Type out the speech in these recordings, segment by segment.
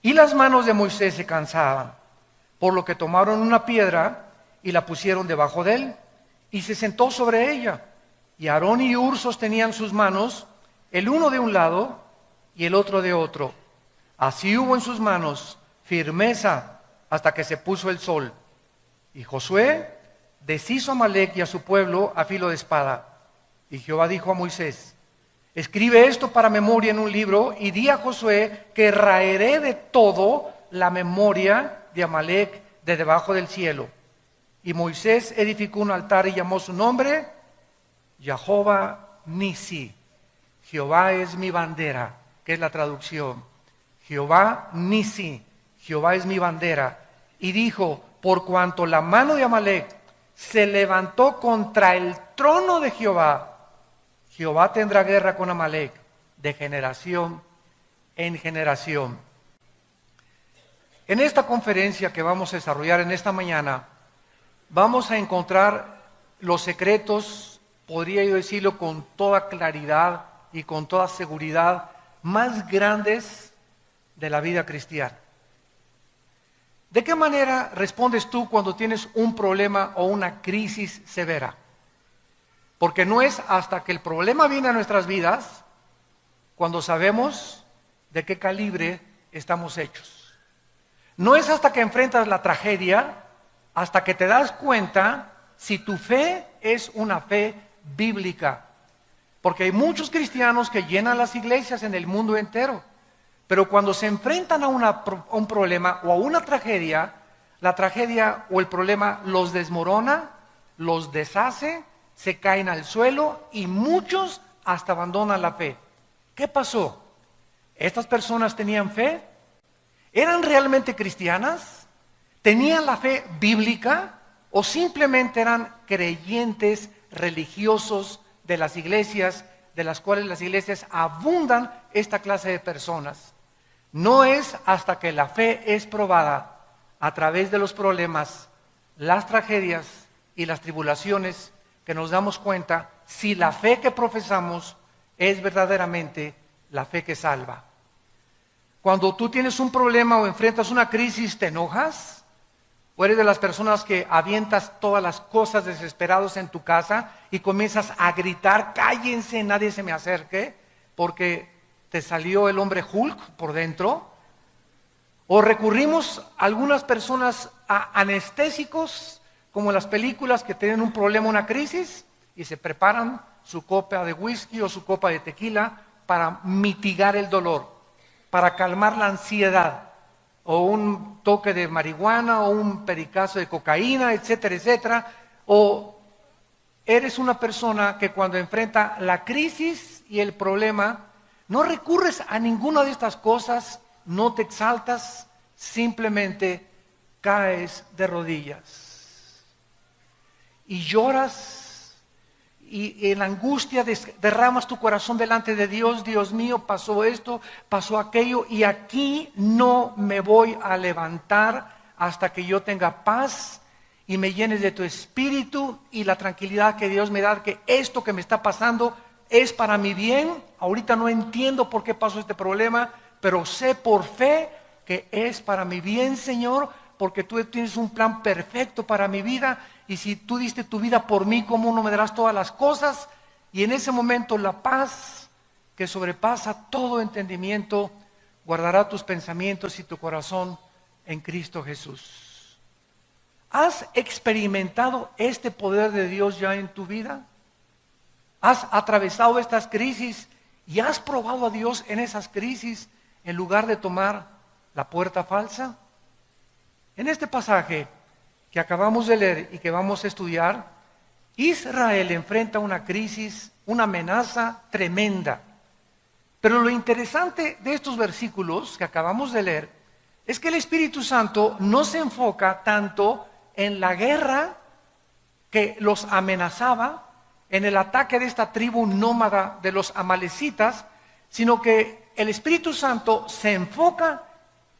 Y las manos de Moisés se cansaban, por lo que tomaron una piedra y la pusieron debajo de él, y se sentó sobre ella. Y Aarón y Hur sostenían sus manos, el uno de un lado y el otro de otro. Así hubo en sus manos firmeza hasta que se puso el sol. Y Josué deshizo a Amalec y a su pueblo a filo de espada. Y Jehová dijo a Moisés: escribe esto para memoria en un libro y di a Josué que raeré de todo la memoria de Amalec de debajo del cielo. Y Moisés edificó un altar y llamó su nombre Jehová Nisi. Jehová es mi bandera, que es la traducción. Jehová Nisi, Jehová es mi bandera. Y dijo: por cuanto la mano de Amalec se levantó contra el trono de Jehová, Jehová tendrá guerra con Amalec de generación en generación. En esta conferencia que vamos a desarrollar en esta mañana, vamos a encontrar los secretos, podría yo decirlo con toda claridad y con toda seguridad, más grandes de la vida cristiana. ¿De qué manera respondes tú cuando tienes un problema o una crisis severa? Porque no es hasta que el problema viene a nuestras vidas cuando sabemos de qué calibre estamos hechos. No es hasta que enfrentas la tragedia, hasta que te das cuenta si tu fe es una fe bíblica. Porque hay muchos cristianos que llenan las iglesias en el mundo entero, pero cuando se enfrentan a un problema o a una tragedia, la tragedia o el problema los desmorona, los deshace, se caen al suelo y muchos hasta abandonan la fe. ¿Qué pasó? ¿Estas personas tenían fe? ¿Eran realmente cristianas? ¿Tenían la fe bíblica? ¿O simplemente eran creyentes religiosos de las iglesias, de las cuales las iglesias abundan esta clase de personas? No es hasta que la fe es probada a través de los problemas, las tragedias y las tribulaciones que nos damos cuenta si la fe que profesamos es verdaderamente la fe que salva. Cuando tú tienes un problema o enfrentas una crisis, ¿te enojas? ¿O eres de las personas que avientas todas las cosas desesperados en tu casa y comienzas a gritar: cállense, nadie se me acerque, porque te salió el hombre Hulk por dentro? ¿O recurrimos algunas personas a anestésicos, como en las películas, que tienen un problema, una crisis, y se preparan su copa de whisky o su copa de tequila para mitigar el dolor, para calmar la ansiedad, o un toque de marihuana, o un pericazo de cocaína, etcétera, etcétera? ¿O eres una persona que cuando enfrenta la crisis y el problema, no recurres a ninguna de estas cosas, no te exaltas, simplemente caes de rodillas y lloras y en angustia derramas tu corazón delante de Dios? Dios mío, pasó esto, pasó aquello, y aquí no me voy a levantar hasta que yo tenga paz y me llenes de tu espíritu y la tranquilidad que Dios me da, que esto que me está pasando es para mi bien. Ahorita no entiendo por qué pasó este problema, pero sé por fe que es para mi bien, Señor, porque tú tienes un plan perfecto para mi vida, y si tú diste tu vida por mí, ¿cómo no me darás todas las cosas? Y en ese momento la paz que sobrepasa todo entendimiento guardará tus pensamientos y tu corazón en Cristo Jesús. ¿Has experimentado este poder de Dios ya en tu vida? ¿Has atravesado estas crisis y has probado a Dios en esas crisis en lugar de tomar la puerta falsa? En este pasaje que acabamos de leer y que vamos a estudiar, Israel enfrenta una crisis, una amenaza tremenda. Pero lo interesante de estos versículos que acabamos de leer es que el Espíritu Santo no se enfoca tanto en la guerra que los amenazaba, en el ataque de esta tribu nómada de los amalecitas, sino que el Espíritu Santo se enfoca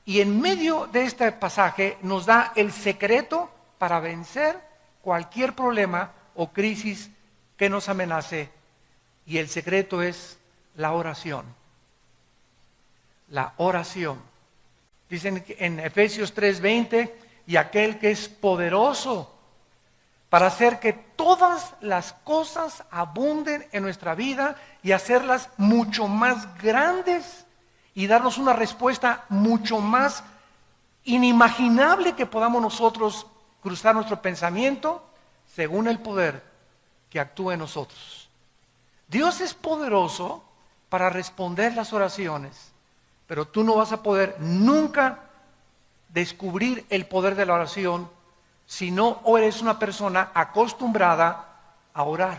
y en medio de este pasaje nos da el secreto para vencer cualquier problema o crisis que nos amenace. Y el secreto es la oración. La oración. Dicen en Efesios 3:20, y aquel que es poderoso para hacer que todas las cosas abunden en nuestra vida y hacerlas mucho más grandes y darnos una respuesta mucho más inimaginable que podamos nosotros cruzar nuestro pensamiento según el poder que actúa en nosotros. Dios es poderoso para responder las oraciones, pero tú no vas a poder nunca descubrir el poder de la oración si no eres una persona acostumbrada a orar.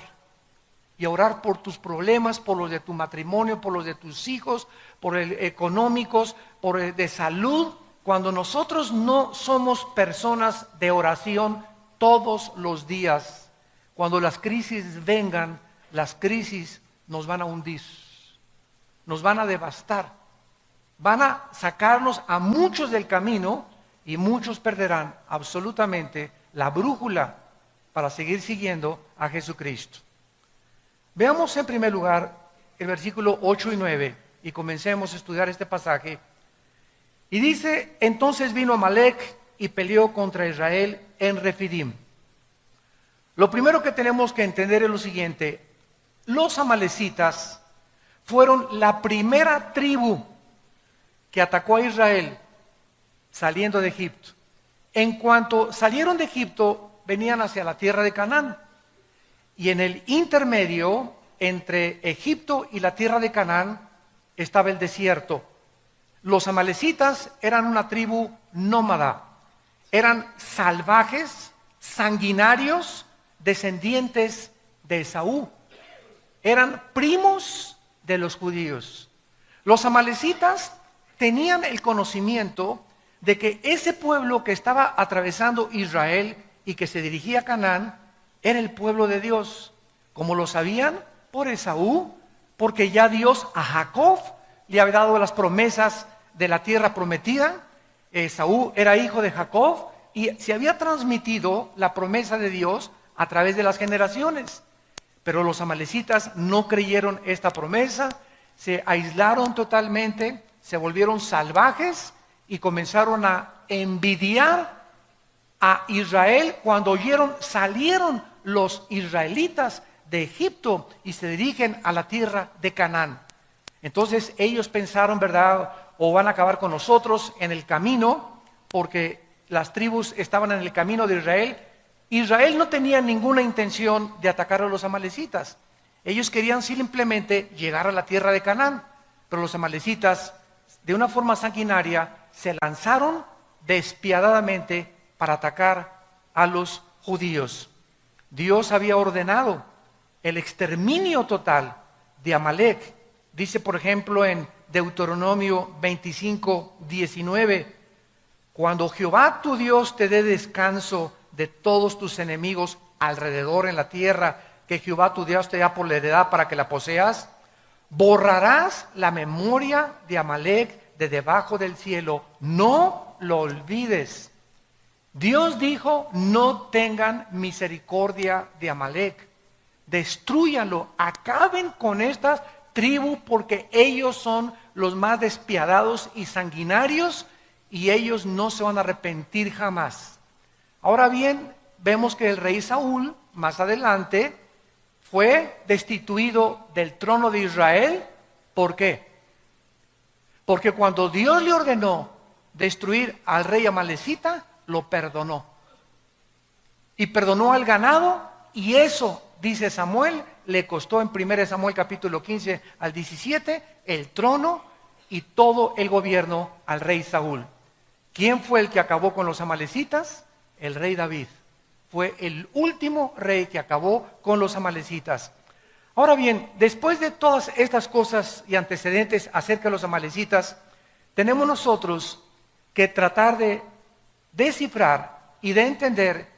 Y a orar por tus problemas, por los de tu matrimonio, por los de tus hijos, por los económicos, por el de salud. Cuando nosotros no somos personas de oración todos los días, cuando las crisis vengan, las crisis nos van a hundir, nos van a devastar, van a sacarnos a muchos del camino y muchos perderán absolutamente la brújula para seguir siguiendo a Jesucristo. Veamos en primer lugar el versículo 8 y 9 y comencemos a estudiar este pasaje. Y dice, entonces vino Amalec y peleó contra Israel en Refidim. Lo primero que tenemos que entender es lo siguiente: los amalecitas fueron la primera tribu que atacó a Israel saliendo de Egipto. En cuanto salieron de Egipto, venían hacia la tierra de Canaán. Y en el intermedio entre Egipto y la tierra de Canaán estaba el desierto. Los amalecitas eran una tribu nómada, eran salvajes, sanguinarios, descendientes de Esaú. Eran primos de los judíos. Los amalecitas tenían el conocimiento de que ese pueblo que estaba atravesando Israel y que se dirigía a Canaán era el pueblo de Dios. ¿Cómo lo sabían? Por Esaú, porque ya Dios a Jacob le había dado las promesas de la tierra prometida. Esaú era hijo de Jacob y se había transmitido la promesa de Dios a través de las generaciones. Pero los amalecitas no creyeron esta promesa, se aislaron totalmente, se volvieron salvajes y comenzaron a envidiar a Israel. Cuando salieron los israelitas de Egipto y se dirigen a la tierra de Canaán. Entonces ellos pensaron, ¿verdad? O van a acabar con nosotros en el camino, porque las tribus estaban en el camino de Israel. Israel no tenía ninguna intención de atacar a los amalecitas. Ellos querían simplemente llegar a la tierra de Canaán, pero los amalecitas, de una forma sanguinaria, se lanzaron despiadadamente para atacar a los judíos. Dios había ordenado el exterminio total de Amalec. Dice, por ejemplo, en Deuteronomio 25:19, cuando Jehová tu Dios te dé descanso de todos tus enemigos alrededor en la tierra que Jehová tu Dios te da por la heredad para que la poseas, borrarás la memoria de Amalec de debajo del cielo, no lo olvides. Dios dijo, no tengan misericordia de Amalec, destrúyanlo, acaben con esta tribu porque ellos son los más despiadados y sanguinarios y ellos no se van a arrepentir jamás. Ahora bien, vemos que el rey Saúl, más adelante, fue destituido del trono de Israel. ¿Por qué? Porque cuando Dios le ordenó destruir al rey amalecita, lo perdonó. Y perdonó al ganado, y eso, dice Samuel, le costó en 1 Samuel capítulo 15 al 17, el trono y todo el gobierno al rey Saúl. ¿Quién fue el que acabó con los amalecitas? El rey David. Fue el último rey que acabó con los amalecitas. Ahora bien, después de todas estas cosas y antecedentes acerca de los amalecitas, tenemos nosotros que tratar de descifrar y de entender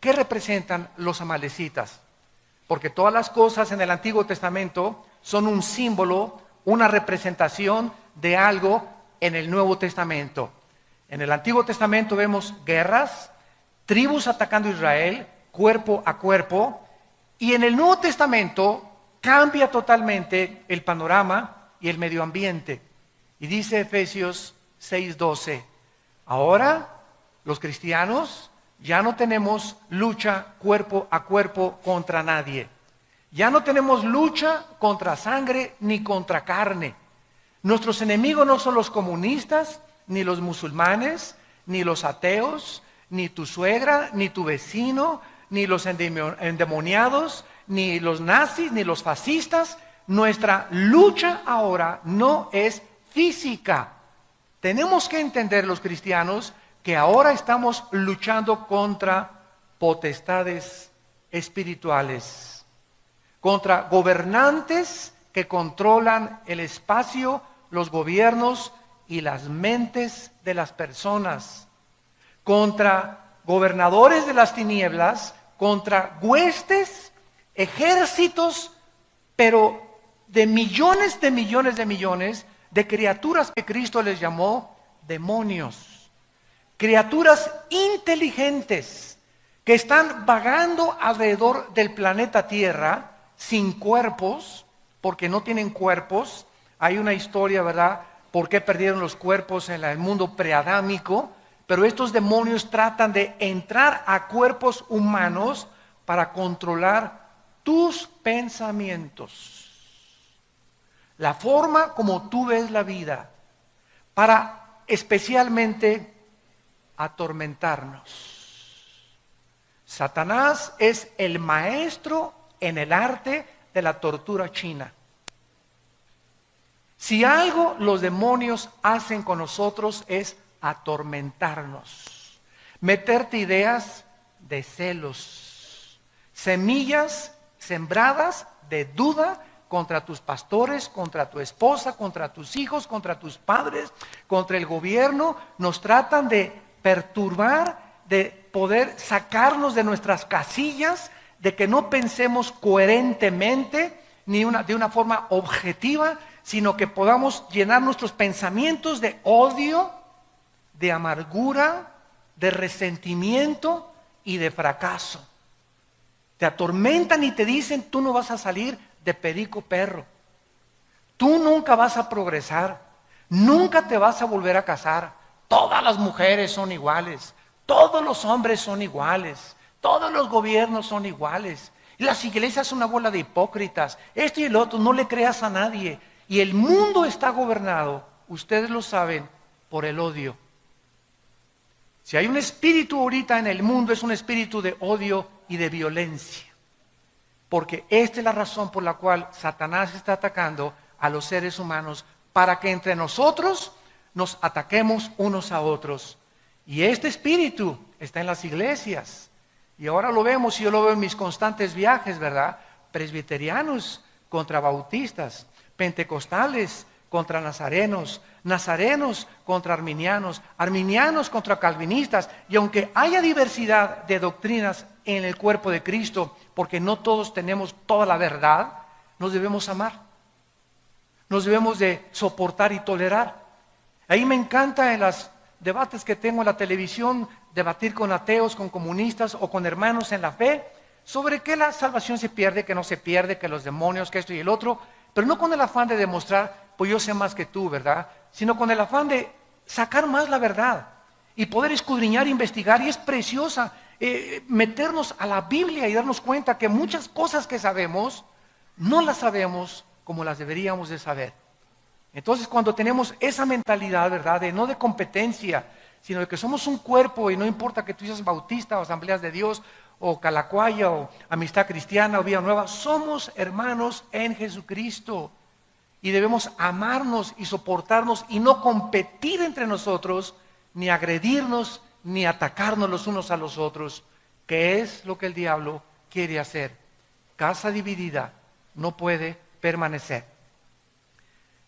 qué representan los amalecitas. Porque todas las cosas en el Antiguo Testamento son un símbolo, una representación de algo en el Nuevo Testamento. En el Antiguo Testamento vemos guerras, tribus atacando a Israel, cuerpo a cuerpo, y en el Nuevo Testamento cambia totalmente el panorama y el medio ambiente. Y dice Efesios 6:12, Ahora, los cristianos ya no tenemos lucha cuerpo a cuerpo contra nadie. Ya no tenemos lucha contra sangre ni contra carne. Nuestros enemigos no son los comunistas, ni los musulmanes, ni los ateos, ni tu suegra, ni tu vecino, ni los endemoniados, ni los nazis, ni los fascistas. Nuestra lucha ahora no es física. Tenemos que entender los cristianos que ahora estamos luchando contra potestades espirituales, contra gobernantes que controlan el espacio, los gobiernos y las mentes de las personas, contra gobernadores de las tinieblas, contra huestes, ejércitos, pero de millones de criaturas que Cristo les llamó demonios, criaturas inteligentes que están vagando alrededor del planeta Tierra sin cuerpos, porque no tienen cuerpos. Hay una historia, ¿verdad?, por qué perdieron los cuerpos en el mundo preadámico, pero estos demonios tratan de entrar a cuerpos humanos para controlar tus pensamientos, la forma como tú ves la vida, para especialmente atormentarnos. Satanás es el maestro en el arte de la tortura china. Si algo los demonios hacen con nosotros es atormentarnos, meterte ideas de celos, semillas sembradas de duda contra tus pastores, contra tu esposa, contra tus hijos, contra tus padres, contra el gobierno. Nos tratan de perturbar, de poder sacarnos de nuestras casillas, de que no pensemos coherentemente ni de una forma objetiva, sino que podamos llenar nuestros pensamientos de odio, de amargura, de resentimiento y de fracaso. Te atormentan y te dicen: tú no vas a salir de perico perro, tú nunca vas a progresar, nunca te vas a volver a casar, todas las mujeres son iguales, todos los hombres son iguales, todos los gobiernos son iguales, las iglesias son una bola de hipócritas, esto y el otro, no le creas a nadie. Y el mundo está gobernado, ustedes lo saben, por el odio. Si hay un espíritu ahorita en el mundo, es un espíritu de odio y de violencia. Porque esta es la razón por la cual Satanás está atacando a los seres humanos, para que entre nosotros nos ataquemos unos a otros. Y este espíritu está en las iglesias. Y ahora lo vemos, y yo lo veo en mis constantes viajes, ¿verdad? Presbiterianos contra bautistas, pentecostales contra nazarenos, nazarenos contra arminianos, arminianos contra calvinistas. Y aunque haya diversidad de doctrinas en el cuerpo de Cristo, porque no todos tenemos toda la verdad, nos debemos amar, nos debemos de soportar y tolerar. Ahí me encanta en los debates que tengo en la televisión, debatir con ateos, con comunistas o con hermanos en la fe, sobre que la salvación se pierde, que no se pierde, que los demonios, que esto y el otro, pero no con el afán de demostrar, pues yo sé más que tú, ¿verdad?, sino con el afán de sacar más la verdad y poder escudriñar, investigar. Y es preciosa meternos a la Biblia y darnos cuenta que muchas cosas que sabemos, no las sabemos como las deberíamos de saber. Entonces, cuando tenemos esa mentalidad, ¿verdad?, de no de competencia, sino de que somos un cuerpo, y no importa que tú seas bautista o Asambleas de Dios o Calacuaya o Amistad Cristiana o Vía Nueva, somos hermanos en Jesucristo y debemos amarnos y soportarnos y no competir entre nosotros, ni agredirnos, ni atacarnos los unos a los otros, que es lo que el diablo quiere hacer. Casa dividida no puede permanecer.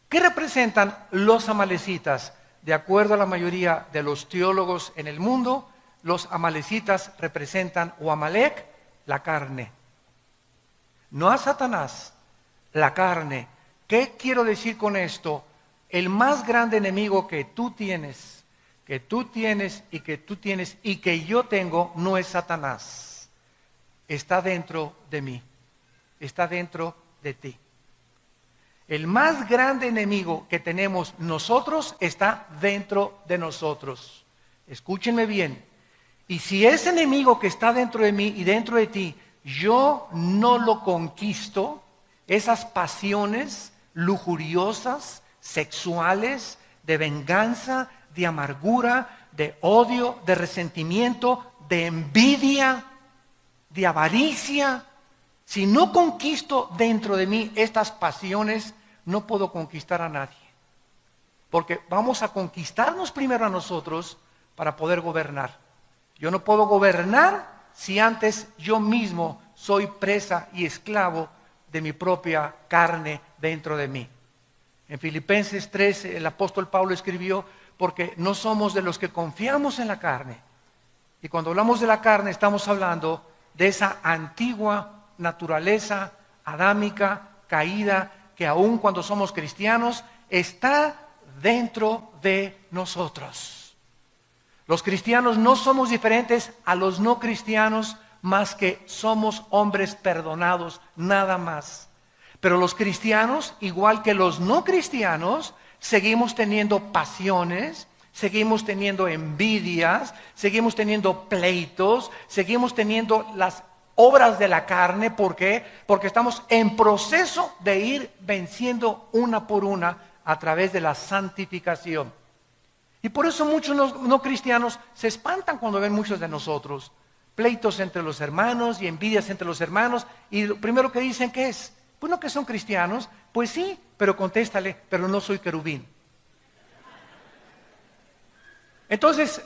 ¿Qué representan los amalecitas? De acuerdo a la mayoría de los teólogos en el mundo, los amalecitas representan, o Amalek, la carne. No a Satanás, la carne. ¿Qué quiero decir con esto? El más grande enemigo que tú tienes y que yo tengo, no es Satanás. Está dentro de mí, está dentro de ti. El más grande enemigo que tenemos nosotros está dentro de nosotros. escúchenme bien, y si ese enemigo que está dentro de mí y dentro de ti, yo no lo conquisto, esas pasiones lujuriosas, sexuales, de venganza, de amargura, de odio, de resentimiento, de envidia, de avaricia, si no conquisto dentro de mí estas pasiones, no puedo conquistar a nadie. Porque vamos a conquistarnos primero a nosotros para poder gobernar. Yo no puedo gobernar si antes yo mismo soy presa y esclavo de mi propia carne dentro de mí. En Filipenses 3 el apóstol Pablo escribió, porque no somos de los que confiamos en la carne. Y cuando hablamos de la carne estamos hablando de esa antigua naturaleza adámica, caída, que aun cuando somos cristianos está dentro de nosotros. Los cristianos no somos diferentes a los no cristianos, más que somos hombres perdonados, nada más. Pero los cristianos, igual que los no cristianos, seguimos teniendo pasiones, seguimos teniendo envidias, seguimos teniendo pleitos, seguimos teniendo las obras de la carne. ¿Por qué? Porque estamos en proceso de ir venciendo una por una a través de la santificación. Y por eso muchos no cristianos se espantan cuando ven muchos de nosotros. Pleitos entre los hermanos y envidias entre los hermanos. Y lo primero que dicen, ¿qué es? Pues no, que son cristianos. Pues sí, pero contéstale, pero no soy querubín. Entonces,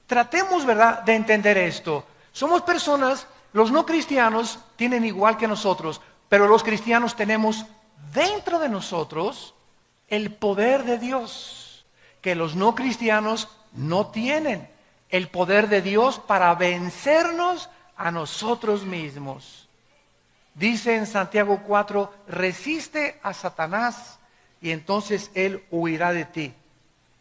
tratemos, ¿verdad?, de entender esto. Somos personas, los no cristianos tienen igual que nosotros, pero los cristianos tenemos dentro de nosotros el poder de Dios, que los no cristianos no tienen. El poder de Dios para vencernos a nosotros mismos. Dice en Santiago 4, resiste a Satanás y entonces él huirá de ti.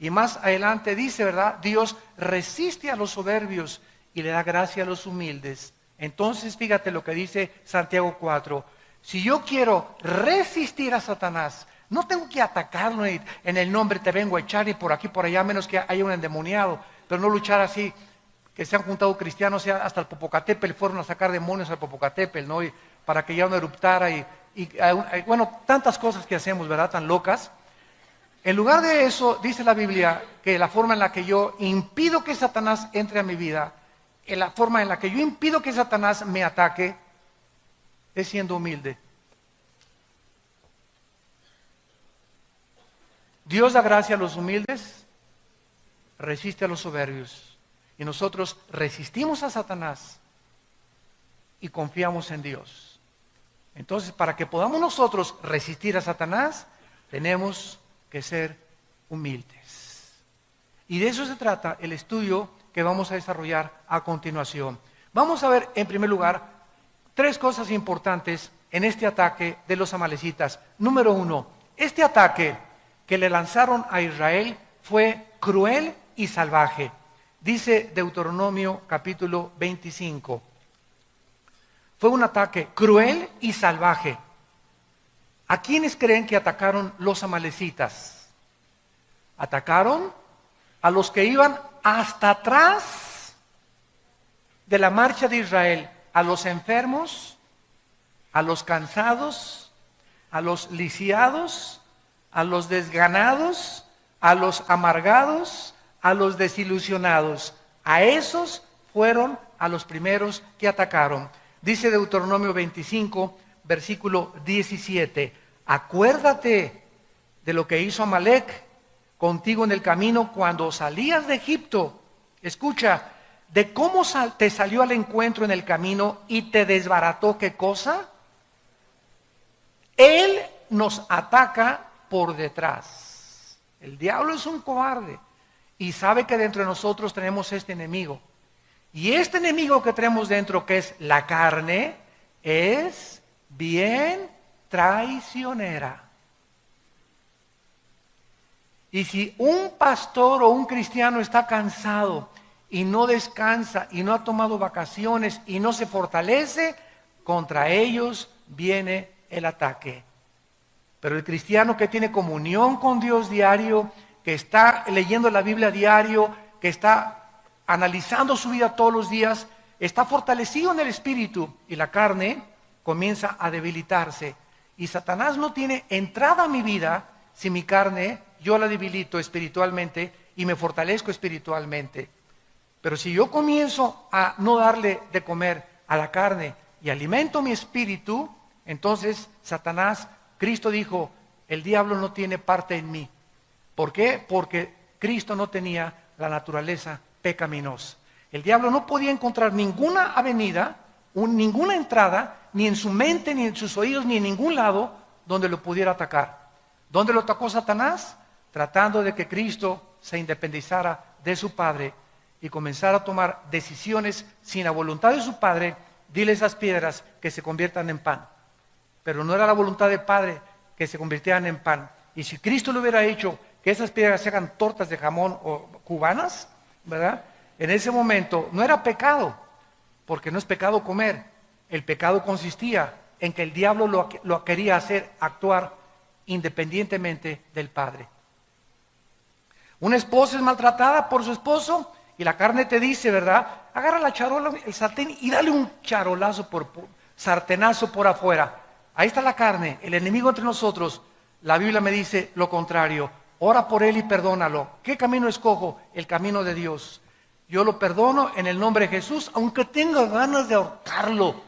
Y más adelante dice, ¿verdad? Dios resiste a los soberbios y le da gracia a los humildes. Entonces fíjate lo que dice Santiago 4. Si yo quiero resistir a Satanás, no tengo que atacarlo en el nombre te vengo a echar y por aquí por allá, menos que haya un endemoniado. Pero no luchar así, que se han juntado cristianos hasta el Popocatépetl, fueron a sacar demonios al Popocatépetl, ¿no? Y para que ya no eruptara bueno, tantas cosas que hacemos, ¿verdad? Tan locas. En lugar de eso, dice la Biblia que la forma en la que yo impido que Satanás entre a mi vida, en la forma en la que yo impido que Satanás me ataque, es siendo humilde. Dios da gracia a los humildes, resiste a los soberbios. Y nosotros resistimos a Satanás y confiamos en Dios. Entonces, para que podamos nosotros resistir a Satanás, tenemos que ser humildes. Y de eso se trata el estudio que vamos a desarrollar a continuación. Vamos a ver, en primer lugar, tres cosas importantes en este ataque de los amalecitas. Número 1, este ataque que le lanzaron a Israel fue cruel y salvaje. Dice Deuteronomio capítulo 25. Fue un ataque cruel y salvaje. ¿A quiénes creen que atacaron los amalecitas? Atacaron a los que iban hasta atrás de la marcha de Israel, a los enfermos, a los cansados, a los lisiados, a los desganados, a los amargados, a los desilusionados. A esos fueron a los primeros que atacaron. Dice Deuteronomio 25, versículo 17. Acuérdate de lo que hizo Amalec contigo en el camino cuando salías de Egipto. Escucha, de cómo te salió al encuentro en el camino y te desbarató, ¿qué cosa? Él nos ataca por detrás. El diablo es un cobarde y sabe que dentro de nosotros tenemos este enemigo. Y este enemigo que tenemos dentro, que es la carne, es bien traicionera. Y si un pastor o un cristiano está cansado y no descansa y no ha tomado vacaciones y no se fortalece, contra ellos viene el ataque. Pero el cristiano que tiene comunión con Dios diario, que está leyendo la Biblia diario, que está analizando su vida todos los días, está fortalecido en el espíritu y la carne comienza a debilitarse. Y Satanás no tiene entrada a mi vida si mi carne yo la debilito espiritualmente y me fortalezco espiritualmente. Pero si yo comienzo a no darle de comer a la carne y alimento mi espíritu, entonces Satanás, Cristo dijo, el diablo no tiene parte en mí. ¿Por qué? Porque Cristo no tenía la naturaleza pecaminosa. El diablo no podía encontrar ninguna avenida, ninguna entrada, ni en su mente, ni en sus oídos, ni en ningún lado donde lo pudiera atacar. ¿Dónde lo atacó Satanás? Tratando de que Cristo se independizara de su Padre y comenzara a tomar decisiones sin la voluntad de su Padre. Dile a esas piedras que se conviertan en pan. Pero no era la voluntad del Padre que se convirtieran en pan. Y si Cristo le hubiera hecho que esas piedras se hagan tortas de jamón o cubanas, ¿verdad? En ese momento no era pecado, porque no es pecado comer. El pecado consistía en que el diablo lo quería hacer actuar independientemente del Padre. Una esposa es maltratada por su esposo y la carne te dice, ¿verdad? Agarra la charola, el sartén y dale un charolazo sartenazo por afuera. Ahí está la carne, el enemigo entre nosotros. La Biblia me dice lo contrario. Ora por él y perdónalo. ¿Qué camino escojo? El camino de Dios. Yo lo perdono en el nombre de Jesús, aunque tenga ganas de ahorcarlo.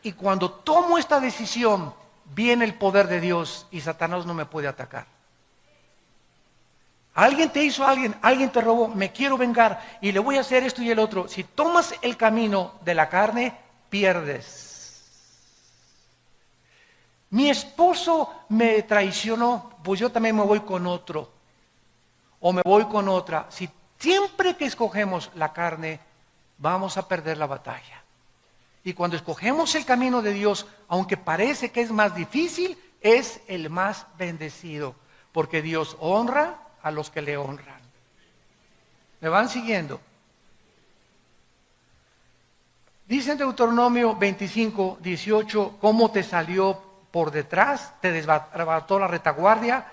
Y cuando tomo esta decisión, viene el poder de Dios y Satanás no me puede atacar. Alguien te hizo alguien te robó, me quiero vengar y le voy a hacer esto y el otro. Si tomas el camino de la carne, pierdes. Mi esposo me traicionó, pues yo también me voy con otro. O me voy con otra. Si siempre que escogemos la carne, vamos a perder la batalla. Y cuando escogemos el camino de Dios, aunque parece que es más difícil, es el más bendecido. Porque Dios honra a los que le honran. ¿Me van siguiendo? Dice en Deuteronomio 25, 18, cómo te salió por detrás, te desbarató la retaguardia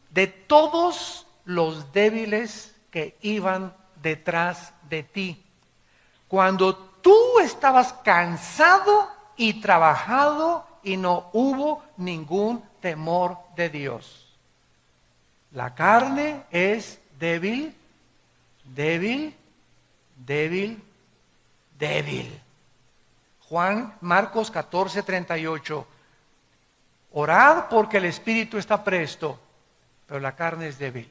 de todos los débiles que iban detrás de ti. Cuando tú estabas cansado y trabajado y no hubo ningún temor de Dios. La carne es débil, débil, débil, débil. Marcos 14, 38. Orad porque el espíritu está presto, pero la carne es débil.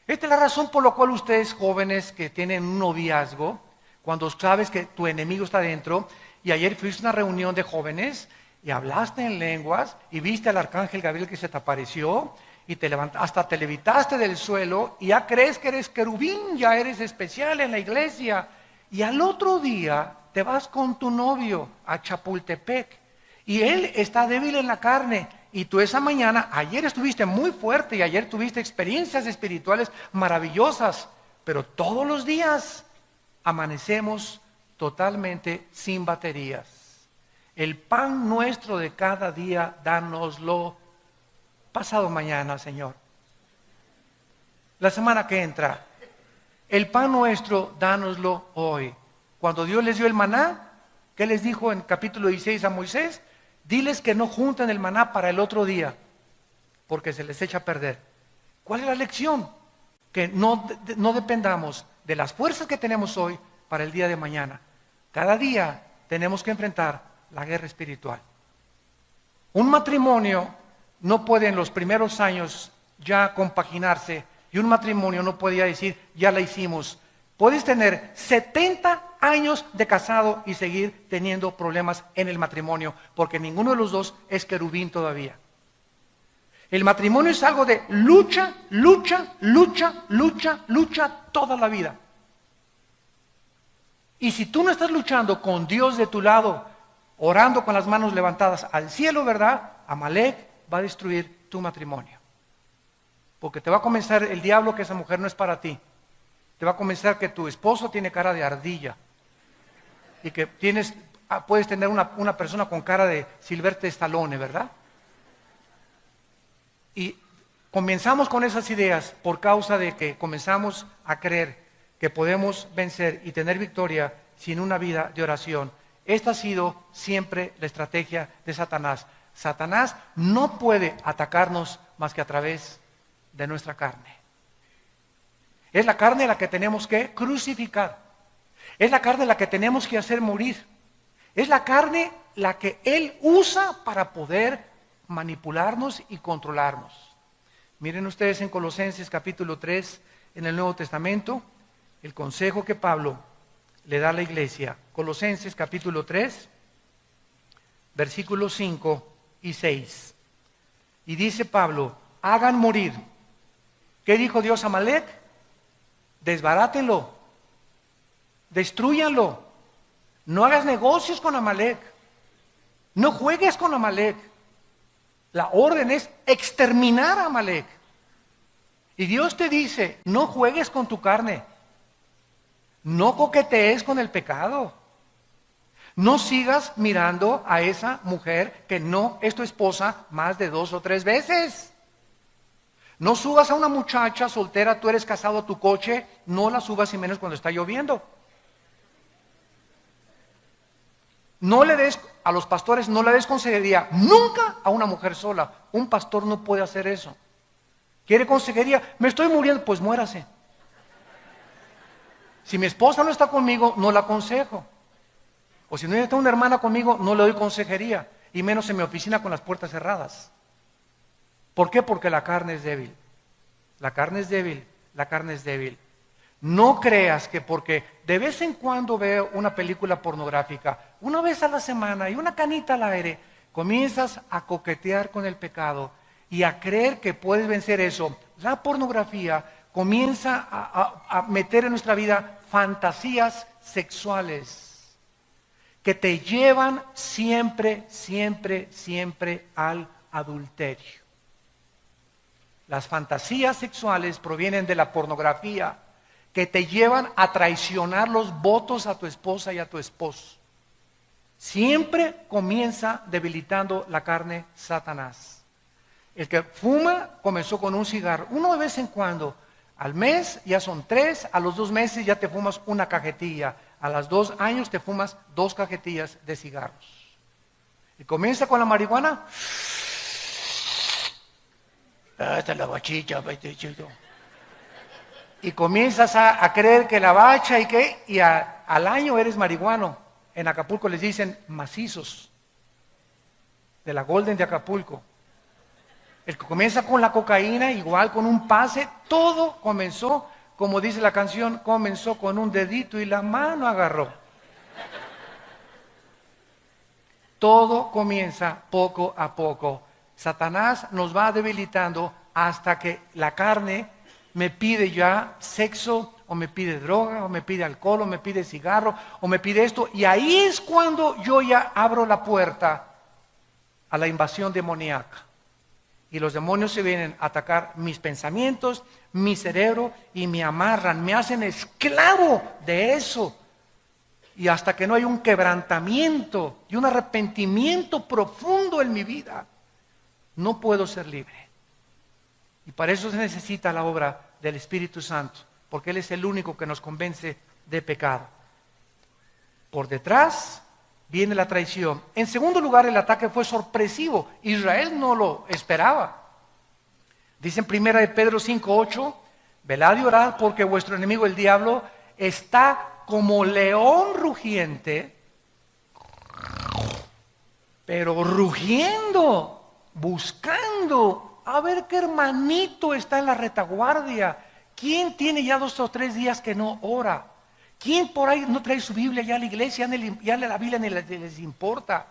Esta es la razón por la cual ustedes jóvenes que tienen un noviazgo, cuando sabes que tu enemigo está dentro, y ayer fuiste a una reunión de jóvenes y hablaste en lenguas y viste al arcángel Gabriel que se te apareció y te levantaste, hasta te levitaste del suelo y ya crees que eres querubín, ya eres especial en la iglesia, y al otro día te vas con tu novio a Chapultepec y él está débil en la carne. Y tú esa mañana, ayer estuviste muy fuerte y ayer tuviste experiencias espirituales maravillosas, pero todos los días amanecemos totalmente sin baterías. El pan nuestro de cada día, dánoslo pasado mañana, Señor. La semana que entra, el pan nuestro, dánoslo hoy. Cuando Dios les dio el maná, ¿qué les dijo en capítulo 16 a Moisés? Diles que no junten el maná para el otro día, porque se les echa a perder. ¿Cuál es la lección? Que no dependamos de las fuerzas que tenemos hoy para el día de mañana. Cada día tenemos que enfrentar la guerra espiritual. Un matrimonio no puede en los primeros años ya compaginarse, y un matrimonio no podía decir, ya la hicimos. Puedes tener 70 años de casado y seguir teniendo problemas en el matrimonio, porque ninguno de los dos es querubín todavía. El matrimonio es algo de lucha, lucha, lucha, lucha, lucha toda la vida. Y si tú no estás luchando con Dios de tu lado, orando con las manos levantadas al cielo, ¿verdad? Amalek va a destruir tu matrimonio. Porque te va a comenzar el diablo que esa mujer no es para ti. Te va a comenzar que tu esposo tiene cara de ardilla. Y que puedes tener una persona con cara de Sylvester Stallone, ¿verdad? Y comenzamos con esas ideas por causa de que comenzamos a creer que podemos vencer y tener victoria sin una vida de oración. Esta ha sido siempre la estrategia de Satanás. Satanás no puede atacarnos más que a través de nuestra carne. Es la carne la que tenemos que crucificar. Es la carne la que tenemos que hacer morir. Es la carne la que Él usa para poder manipularnos y controlarnos. Miren ustedes en Colosenses capítulo 3, en el Nuevo Testamento, el consejo que Pablo le da a la iglesia. Colosenses capítulo 3, versículos 5 y 6. Y dice Pablo, hagan morir. ¿Qué dijo Dios a Amalek? Desbarátenlo, destrúyanlo. No hagas negocios con Amalek. No juegues con Amalek. La orden es exterminar a Amalek. Y Dios te dice, no juegues con tu carne. No coquetees con el pecado. No sigas mirando a esa mujer que no es tu esposa más de 2 o 3 veces. No subas a una muchacha soltera, tú eres casado a tu coche, no la subas y menos cuando está lloviendo. No le des, a los pastores no le des consejería nunca a una mujer sola. Un pastor no puede hacer eso. ¿Quiere consejería? Me estoy muriendo, pues muérase. Si mi esposa no está conmigo, no la aconsejo. O si no está una hermana conmigo, no le doy consejería. Y menos en mi oficina con las puertas cerradas. ¿Por qué? Porque la carne es débil. La carne es débil, la carne es débil. No creas que porque de vez en cuando veo una película pornográfica, una vez a la semana y una canita al aire, comienzas a coquetear con el pecado y a creer que puedes vencer eso. La pornografía comienza a meter en nuestra vida fantasías sexuales que te llevan siempre, siempre, siempre al adulterio. Las fantasías sexuales provienen de la pornografía, que te llevan a traicionar los votos a tu esposa y a tu esposo. Siempre comienza debilitando la carne Satanás. El que fuma comenzó con un cigarro, uno de vez en cuando. Al mes ya son 3, a los 2 meses ya te fumas una cajetilla, a los 2 años te fumas 2 cajetillas de cigarros. Y comienza con la marihuana. Esta es la bachicha, y comienzas a creer que la bacha y qué, y al año eres marihuano. En Acapulco les dicen macizos, de la Golden de Acapulco. El que comienza con la cocaína, igual con un pase, todo comenzó, como dice la canción, comenzó con un dedito y la mano agarró. Todo comienza poco a poco. Satanás nos va debilitando hasta que la carne me pide ya sexo, o me pide droga, o me pide alcohol, o me pide cigarro, o me pide esto. Y ahí es cuando yo ya abro la puerta a la invasión demoníaca. Y los demonios se vienen a atacar mis pensamientos, mi cerebro, y me amarran, me hacen esclavo de eso. Y hasta que no hay un quebrantamiento y un arrepentimiento profundo en mi vida, no puedo ser libre. Y para eso se necesita la obra del Espíritu Santo, porque Él es el único que nos convence de pecado. Por detrás viene la traición. En segundo lugar, el ataque fue sorpresivo. Israel no lo esperaba. Dice en 1 de Pedro 5:8, velad y orad porque vuestro enemigo el diablo está como león rugiente, pero rugiendo, buscando a ver qué hermanito está en la retaguardia. ¿Quién tiene ya 2 o 3 días que no ora? ¿Quién por ahí no trae su Biblia ya a la iglesia? Ya la Biblia ni les importa.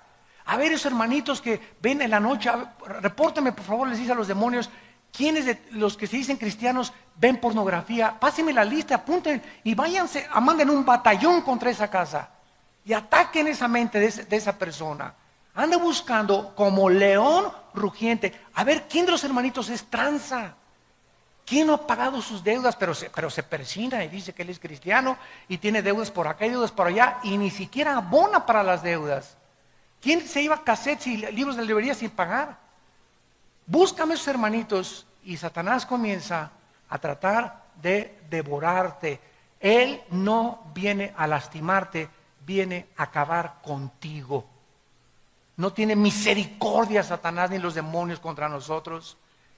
A ver esos hermanitos que ven en la noche, repórtenme por favor, les dice a los demonios, ¿quiénes de los que se dicen cristianos ven pornografía? Pásenme la lista, apunten y váyanse, manden un batallón contra esa casa y ataquen esa mente de esa persona. Anda buscando como león rugiente. A ver, ¿quién de los hermanitos es tranza? ¿Quién no ha pagado sus deudas? Pero se persina y dice que él es cristiano y tiene deudas por acá y deudas por allá y ni siquiera abona para las deudas. ¿Quién se iba a cassettes y libros de librería sin pagar? Búscame esos hermanitos y Satanás comienza a tratar de devorarte. Él no viene a lastimarte, viene a acabar contigo. No tiene misericordia Satanás ni los demonios contra nosotros.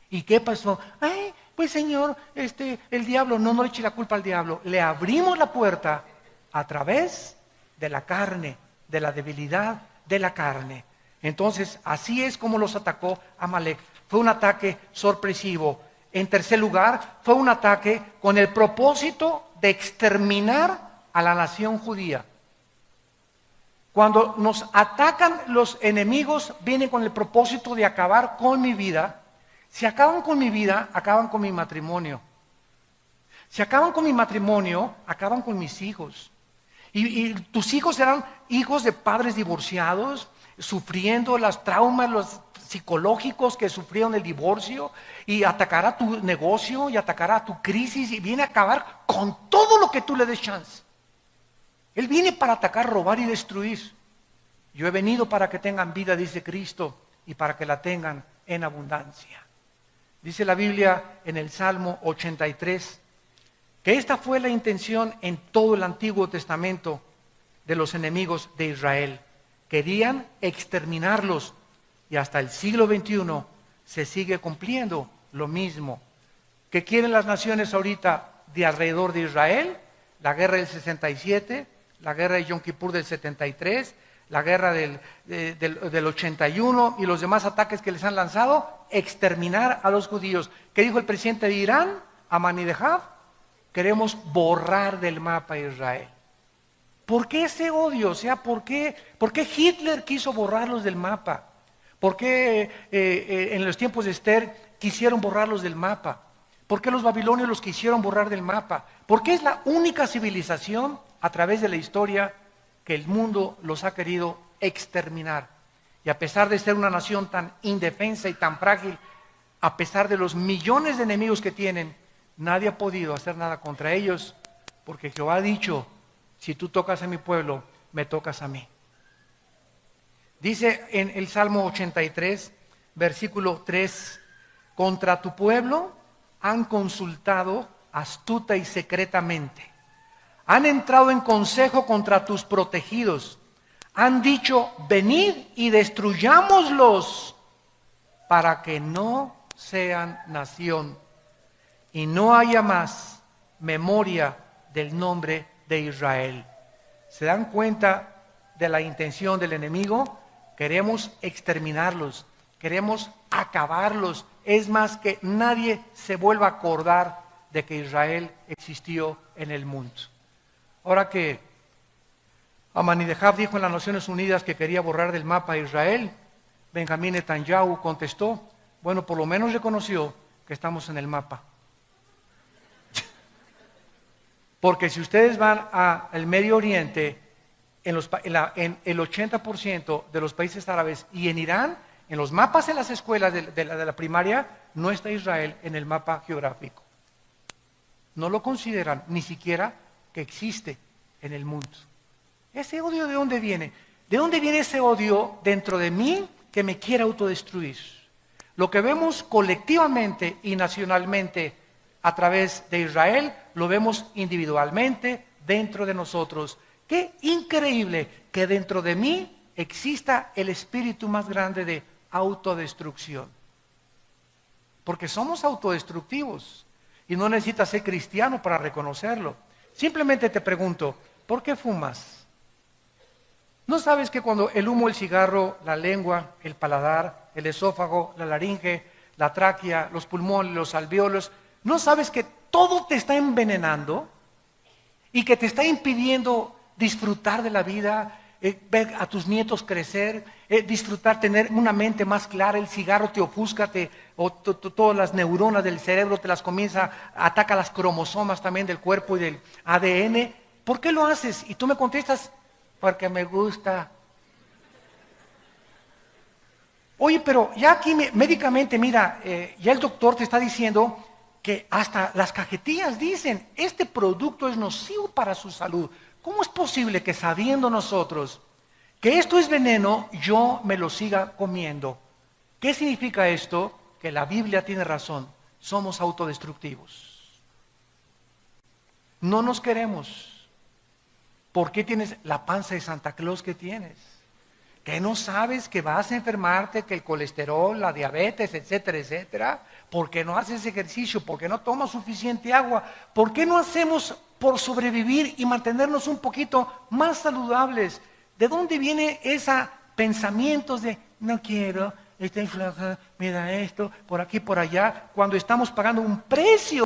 ¿Y qué pasó? Ay, pues Señor, el diablo, no le eche la culpa al diablo. Le abrimos la puerta a través de la carne, de la debilidad de la carne. Entonces, así es como los atacó Amalek. Fue un ataque sorpresivo. En tercer lugar, fue un ataque con el propósito de exterminar a la nación judía. Cuando nos atacan los enemigos, vienen con el propósito de acabar con mi vida. Si acaban con mi vida, acaban con mi matrimonio. Si acaban con mi matrimonio, acaban con mis hijos. Y tus hijos serán hijos de padres divorciados, sufriendo los traumas, los psicológicos que sufrieron el divorcio, y atacará tu negocio, y atacará tu crisis, y viene a acabar con todo lo que tú le des chance. Él viene para atacar, robar y destruir. Yo he venido para que tengan vida, dice Cristo, y para que la tengan en abundancia. Dice la Biblia en el Salmo 83, que esta fue la intención en todo el Antiguo Testamento de los enemigos de Israel. Querían exterminarlos, y hasta el siglo XXI se sigue cumpliendo lo mismo. ¿Qué quieren las naciones ahorita de alrededor de Israel? La guerra del 67, la guerra de Yom Kippur del 73, la guerra del 81 y los demás ataques que les han lanzado, exterminar a los judíos. ¿Qué dijo el presidente de Irán, Ahmadinejad? Queremos borrar del mapa a Israel. ¿Por qué ese odio? O sea, ¿por qué Hitler quiso borrarlos del mapa? ¿Por qué en los tiempos de Esther quisieron borrarlos del mapa? ¿Por qué los babilonios los quisieron borrar del mapa? Porque es la única civilización a través de la historia que el mundo los ha querido exterminar. Y a pesar de ser una nación tan indefensa y tan frágil, a pesar de los millones de enemigos que tienen, nadie ha podido hacer nada contra ellos, porque Jehová ha dicho, si tú tocas a mi pueblo, me tocas a mí. Dice en el Salmo 83, versículo 3, contra tu pueblo han consultado astuta y secretamente. Han entrado en consejo contra tus protegidos. Han dicho, venid y destruyámoslos para que no sean nación y no haya más memoria del nombre de Israel. ¿Se dan cuenta de la intención del enemigo? Queremos exterminarlos, queremos acabarlos. Es más, que nadie se vuelva a acordar de que Israel existió en el mundo. Ahora que Ahmadinejad dijo en las Naciones Unidas que quería borrar del mapa a Israel, Benjamín Netanyahu contestó, bueno, por lo menos reconoció que estamos en el mapa. Porque si ustedes van al Medio Oriente, en el 80% de los países árabes y en Irán, en los mapas en las escuelas de la primaria, no está Israel en el mapa geográfico. No lo consideran ni siquiera que existe en el mundo. ¿Ese odio de dónde viene? ¿De dónde viene ese odio dentro de mí que me quiere autodestruir? Lo que vemos colectivamente y nacionalmente a través de Israel, lo vemos individualmente dentro de nosotros. Qué increíble que dentro de mí exista el espíritu más grande de autodestrucción. Porque somos autodestructivos y no necesitas ser cristiano para reconocerlo. Simplemente te pregunto, ¿por qué fumas? ¿No sabes que cuando el humo, el cigarro, la lengua, el paladar, el esófago, la laringe, la tráquea, los pulmones, los alvéolos, ¿no sabes que todo te está envenenando y que te está impidiendo disfrutar de la vida, ver a tus nietos crecer, disfrutar, tener una mente más clara? El cigarro te ofusca, todas las neuronas del cerebro te las comienza, ataca las cromosomas también del cuerpo y del ADN. ¿Por qué lo haces? Y tú me contestas, porque me gusta. Oye, pero ya aquí médicamente, mira, ya el doctor te está diciendo que hasta las cajetillas dicen, este producto es nocivo para su salud. ¿Cómo es posible que sabiendo nosotros que esto es veneno, yo me lo siga comiendo? ¿Qué significa esto? Que la Biblia tiene razón. somos autodestructivos. No nos queremos. ¿Por qué tienes la panza de Santa Claus que tienes? ¿Que no sabes que vas a enfermarte, que el colesterol, la diabetes, etcétera, etcétera? ¿Por qué no haces ejercicio? ¿Por qué no tomas suficiente agua? ¿Por qué no hacemos por sobrevivir y mantenernos un poquito más saludables? ¿De dónde viene ese pensamientos de no quiero, estoy flaca, mira esto, por aquí, por allá, cuando estamos pagando un precio?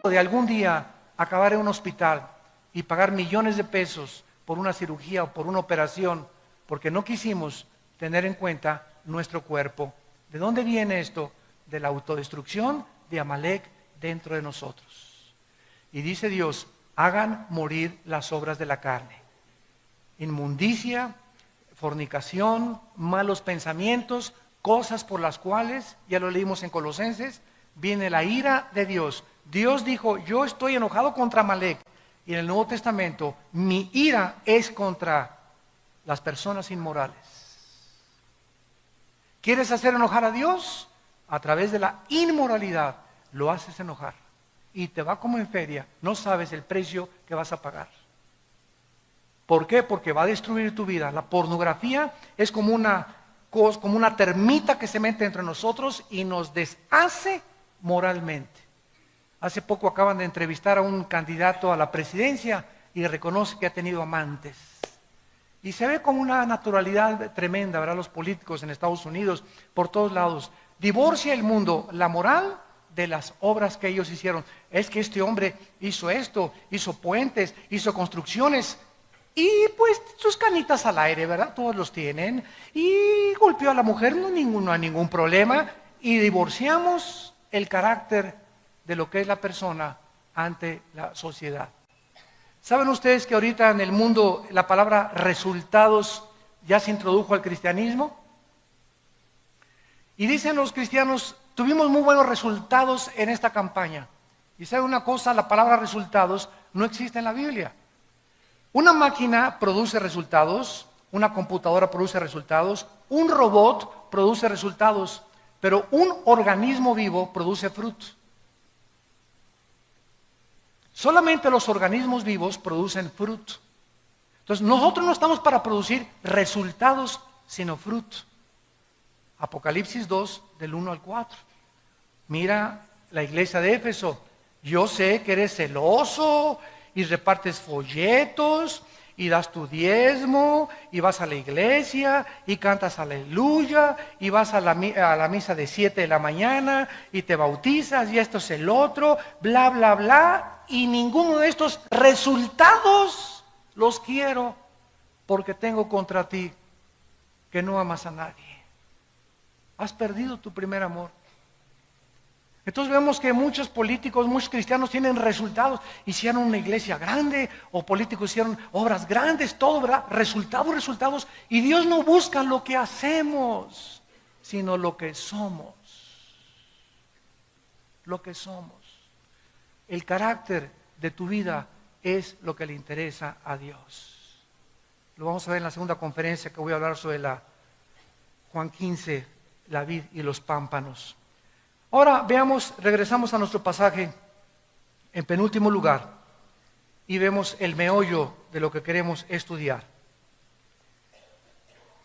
De algún día acabar en un hospital y pagar millones de pesos por una cirugía o por una operación, porque no quisimos tener en cuenta nuestro cuerpo. ¿De dónde viene esto? De la autodestrucción de Amalek dentro de nosotros. Y dice Dios, hagan morir las obras de la carne. Inmundicia, fornicación, malos pensamientos, cosas por las cuales, ya lo leímos en Colosenses, viene la ira de Dios. Dios dijo, yo estoy enojado contra Amalek. Y en el Nuevo Testamento, mi ira es contra las personas inmorales. ¿Quieres hacer enojar a Dios? A través de la inmoralidad lo haces enojar. Y te va como en feria, no sabes el precio que vas a pagar. ¿Por qué? Porque va a destruir tu vida. La pornografía es como una termita que se mete entre nosotros y nos deshace moralmente. Hace poco acaban de entrevistar a un candidato a la presidencia y reconoce que ha tenido amantes. Y se ve con una naturalidad tremenda, ¿verdad? Los políticos en Estados Unidos, por todos lados. Divorcia el mundo, la moral de las obras que ellos hicieron. Es que este hombre hizo esto, hizo puentes, hizo construcciones. Y pues sus canitas al aire, ¿verdad? Todos los tienen. Y golpeó a la mujer, no hay ningún problema. Y divorciamos el carácter de lo que es la persona ante la sociedad. ¿Saben ustedes que ahorita en el mundo la palabra resultados ya se introdujo al cristianismo? Y dicen los cristianos, tuvimos muy buenos resultados en esta campaña. Y saben una cosa, la palabra resultados no existe en la Biblia. Una máquina produce resultados, una computadora produce resultados, un robot produce resultados, pero un organismo vivo produce fruto. Solamente los organismos vivos producen fruto. Entonces nosotros no estamos para producir resultados, sino fruto. Apocalipsis 2, del 1 al 4. Mira la iglesia de Éfeso. Yo sé que eres celoso y repartes folletos y das tu diezmo y vas a la iglesia y cantas aleluya y vas a la misa de 7 de la mañana y te bautizas y esto es el otro, bla, bla, bla. Y ninguno de estos resultados los quiero porque tengo contra ti que no amas a nadie. Has perdido tu primer amor. Entonces vemos que muchos políticos, muchos cristianos tienen resultados. Hicieron una iglesia grande o políticos hicieron obras grandes, todo, ¿verdad? Resultados. Y Dios no busca lo que hacemos, sino lo que somos. Lo que somos. El carácter de tu vida es lo que le interesa a Dios. Lo vamos a ver en la segunda conferencia que voy a hablar sobre Juan 15, la vid y los pámpanos. Ahora veamos, regresamos a nuestro pasaje en penúltimo lugar y vemos el meollo de lo que queremos estudiar.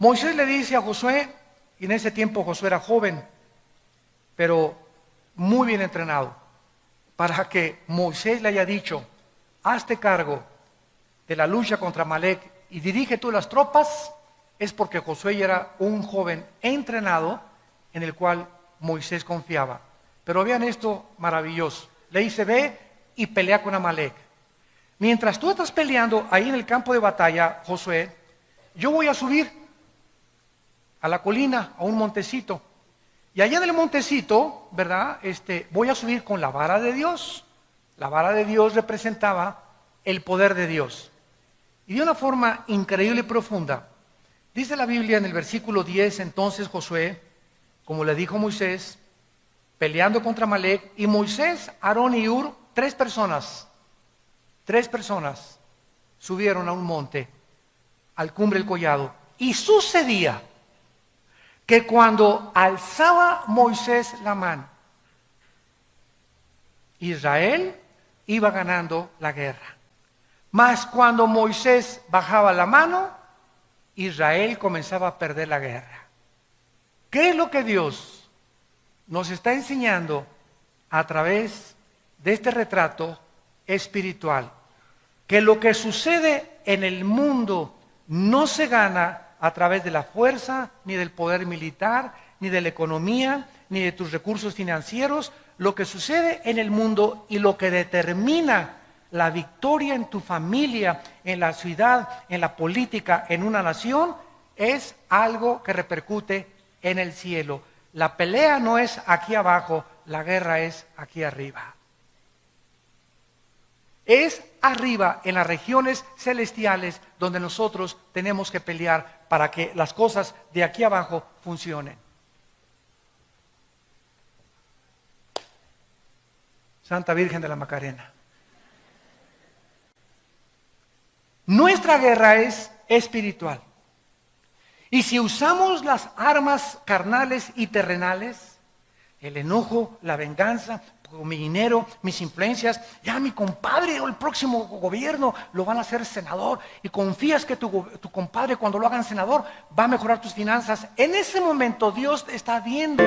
Moisés le dice a Josué, y en ese tiempo Josué era joven, pero muy bien entrenado, para que Moisés le haya dicho, hazte cargo de la lucha contra Amalek y dirige tú las tropas, es porque Josué era un joven entrenado en el cual Moisés confiaba. Pero vean esto maravilloso. Le dice, ve y pelea con Amalek. Mientras tú estás peleando ahí en el campo de batalla, Josué, yo voy a subir a la colina, a un montecito. Y allá en el montecito, ¿verdad? Voy a subir con la vara de Dios. La vara de Dios representaba el poder de Dios. Y de una forma increíble y profunda, dice la Biblia en el versículo 10, entonces Josué, como le dijo Moisés, peleando contra Amalec, y Moisés, Aarón y Hur, tres personas subieron a un monte, al cumbre del collado. Y sucedía que cuando alzaba Moisés la mano, Israel iba ganando la guerra. Mas cuando Moisés bajaba la mano, Israel comenzaba a perder la guerra. ¿Qué es lo que Dios nos está enseñando a través de este retrato espiritual? Que lo que sucede en el mundo no se gana a través de la fuerza, ni del poder militar, ni de la economía, ni de tus recursos financieros. Lo que sucede en el mundo y lo que determina la victoria en tu familia, en la ciudad, en la política, en una nación, es algo que repercute en el cielo. La pelea no es aquí abajo, la guerra es aquí arriba. Es arriba, en las regiones celestiales, donde nosotros tenemos que pelear para que las cosas de aquí abajo funcionen. Santa Virgen de la Macarena. Nuestra guerra es espiritual. Y si usamos las armas carnales y terrenales, el enojo, la venganza, con mi dinero, mis influencias, ya mi compadre o el próximo gobierno lo van a hacer senador, y confías que tu compadre cuando lo hagan senador va a mejorar tus finanzas. En ese momento Dios está viendo.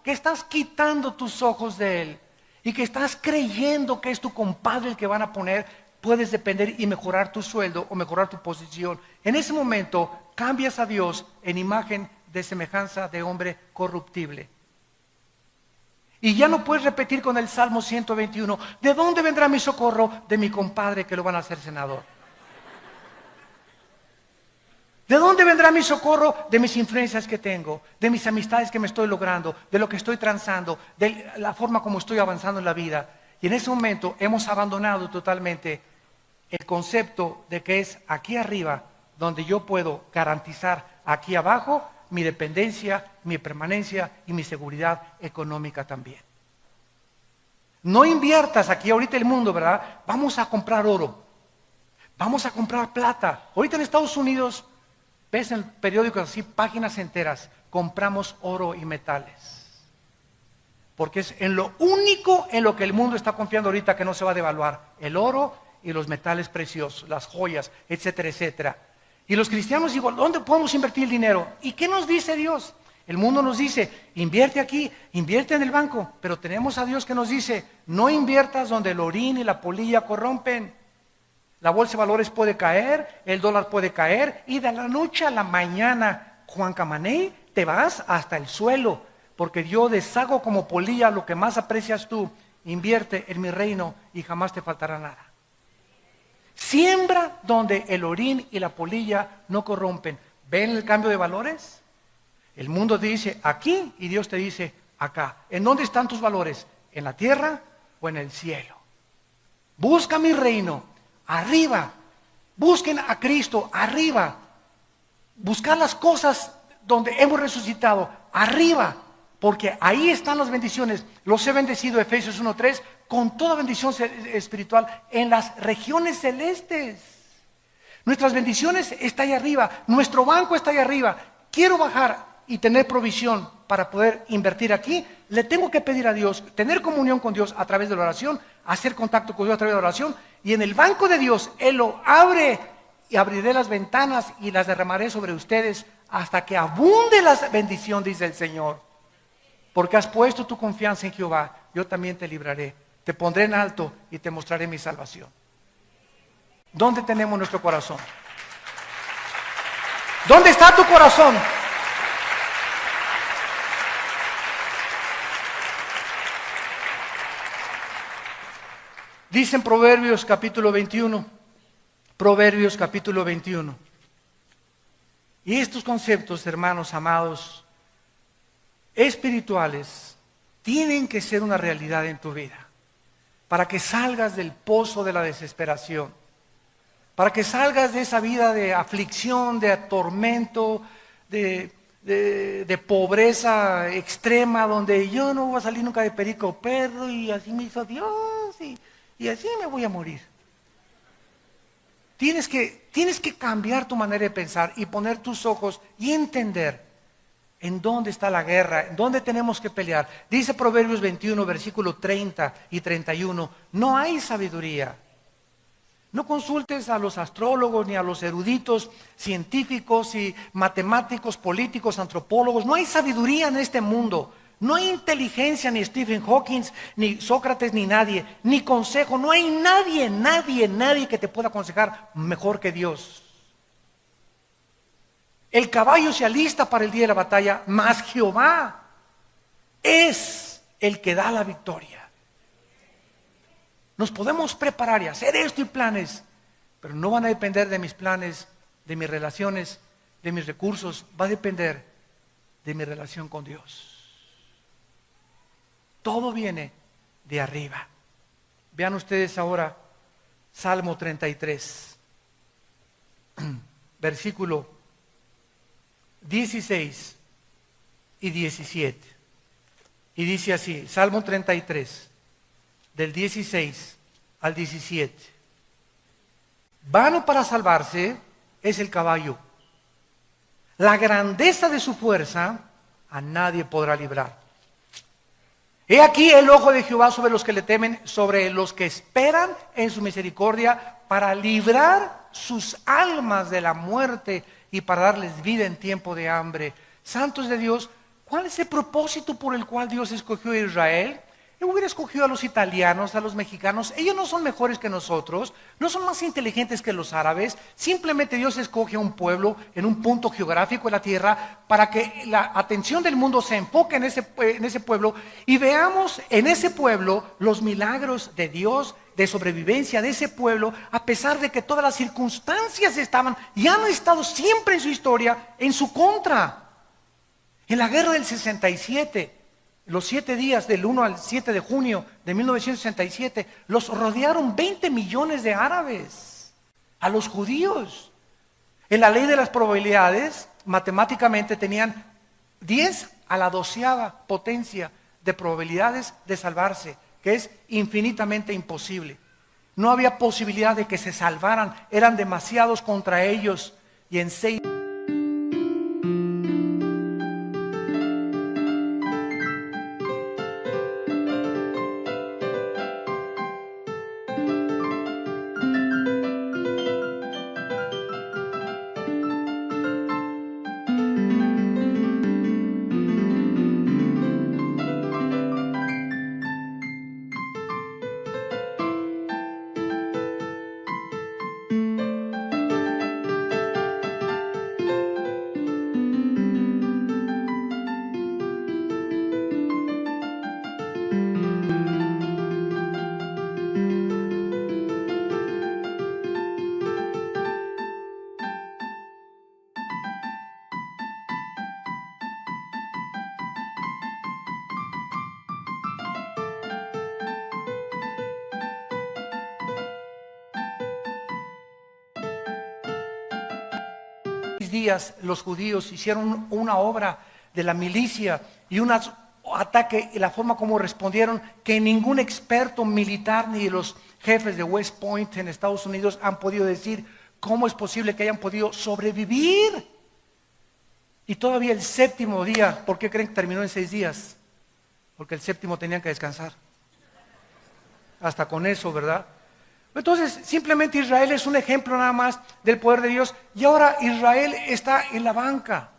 Que estás quitando tus ojos de Él y que estás creyendo que es tu compadre el que van a poner, puedes depender y mejorar tu sueldo o mejorar tu posición. En ese momento cambias a Dios en imagen de semejanza de hombre corruptible. Y ya no puedes repetir con el Salmo 121, ¿de dónde vendrá mi socorro? De mi compadre que lo van a hacer senador. ¿De dónde vendrá mi socorro? De mis influencias que tengo, de mis amistades que me estoy logrando, de lo que estoy transando, de la forma como estoy avanzando en la vida. Y en ese momento hemos abandonado totalmente el concepto de que es aquí arriba donde yo puedo garantizar aquí abajo mi dependencia, mi permanencia y mi seguridad económica también. No inviertas aquí ahorita el mundo, ¿verdad? Vamos a comprar oro, vamos a comprar plata. Ahorita en Estados Unidos ves en el periódico así, páginas enteras, compramos oro y metales. Porque es en lo único en lo que el mundo está confiando ahorita que no se va a devaluar. El oro y los metales preciosos, las joyas, etcétera, etcétera. Y los cristianos digo, ¿dónde podemos invertir el dinero? ¿Y qué nos dice Dios? El mundo nos dice, invierte aquí, invierte en el banco. Pero tenemos a Dios que nos dice, no inviertas donde el orín y la polilla corrompen. La bolsa de valores puede caer, el dólar puede caer, y de la noche a la mañana, Juan Camaney, te vas hasta el suelo, porque yo deshago como polilla lo que más aprecias tú. Invierte en mi reino y jamás te faltará nada. Siembra donde el orín y la polilla no corrompen. ¿Ven el cambio de valores? El mundo te dice aquí y Dios te dice acá. ¿En dónde están tus valores? ¿En la tierra o en el cielo? Busca mi reino. arriba. Busquen a Cristo, arriba. Buscar las cosas donde hemos resucitado, arriba. Porque ahí están las bendiciones. Los he bendecido, Efesios 1:3, con toda bendición espiritual en las regiones celestes. Nuestras bendiciones están ahí arriba. Nuestro banco está ahí arriba. Quiero bajar y tener provisión para poder invertir aquí. Le tengo que pedir a Dios, tener comunión con Dios a través de la oración, hacer contacto con Dios a través de la oración. Y en el banco de Dios, Él lo abre y abriré las ventanas y las derramaré sobre ustedes hasta que abunde la bendición, dice el Señor. Porque has puesto tu confianza en Jehová, yo también te libraré. Te pondré en alto y te mostraré mi salvación. ¿Dónde tenemos nuestro corazón? ¿Dónde está tu corazón? Dice en Proverbios capítulo 21. Proverbios capítulo 21. Y estos conceptos, hermanos amados, espirituales, tienen que ser una realidad en tu vida. Para que salgas del pozo de la desesperación. Para que salgas de esa vida de aflicción, de atormento, de pobreza extrema, donde yo no voy a salir nunca de perico perro y así me hizo Dios y así me voy a morir. Tienes que cambiar tu manera de pensar y poner tus ojos y entender en dónde está la guerra, en dónde tenemos que pelear. Dice Proverbios 21, versículo 30 y 31, no hay sabiduría. No consultes a los astrólogos ni a los eruditos científicos y matemáticos, políticos, antropólogos. No hay sabiduría en este mundo. No hay inteligencia, ni Stephen Hawking, ni Sócrates, ni nadie, ni consejo. No hay nadie que te pueda aconsejar mejor que Dios. El caballo se alista para el día de la batalla, mas Jehová es el que da la victoria. Nos podemos preparar y hacer esto y planes, pero no van a depender de mis planes, de mis relaciones, de mis recursos. Va a depender de mi relación con Dios. Todo viene de arriba. Vean ustedes ahora Salmo 33, versículo 16 y 17. Y dice así, Salmo 33, del 16 al 17. Vano para salvarse es el caballo. La grandeza de su fuerza a nadie podrá librar. He aquí el ojo de Jehová sobre los que le temen, sobre los que esperan en su misericordia, para librar sus almas de la muerte y para darles vida en tiempo de hambre. Santos de Dios, ¿cuál es el propósito por el cual Dios escogió a Israel? Él hubiera escogido a los italianos, a los mexicanos. Ellos no son mejores que nosotros, no son más inteligentes que los árabes. Simplemente Dios escoge a un pueblo en un punto geográfico de la tierra para que la atención del mundo se enfoque en ese pueblo y veamos en ese pueblo los milagros de Dios, de sobrevivencia de ese pueblo, a pesar de que todas las circunstancias estaban y han estado siempre en su historia en su contra. En la guerra del 67, los 7 días del 1 al 7 de junio de 1967, los rodearon 20 millones de árabes, a los judíos. En la ley de las probabilidades, matemáticamente tenían 10 a la 12ª potencia de probabilidades de salvarse, que es infinitamente imposible. No había posibilidad de que se salvaran, eran demasiados contra ellos, y en 6 días los judíos hicieron una obra de la milicia y un ataque, y la forma como respondieron, que ningún experto militar ni los jefes de West Point en Estados Unidos han podido decir cómo es posible que hayan podido sobrevivir. Y todavía el séptimo día, ¿por qué creen que terminó en 6 días? Porque el séptimo tenían que descansar. Hasta con eso, ¿verdad? Entonces, simplemente Israel es un ejemplo nada más del poder de Dios. Y ahora Israel está en la banca.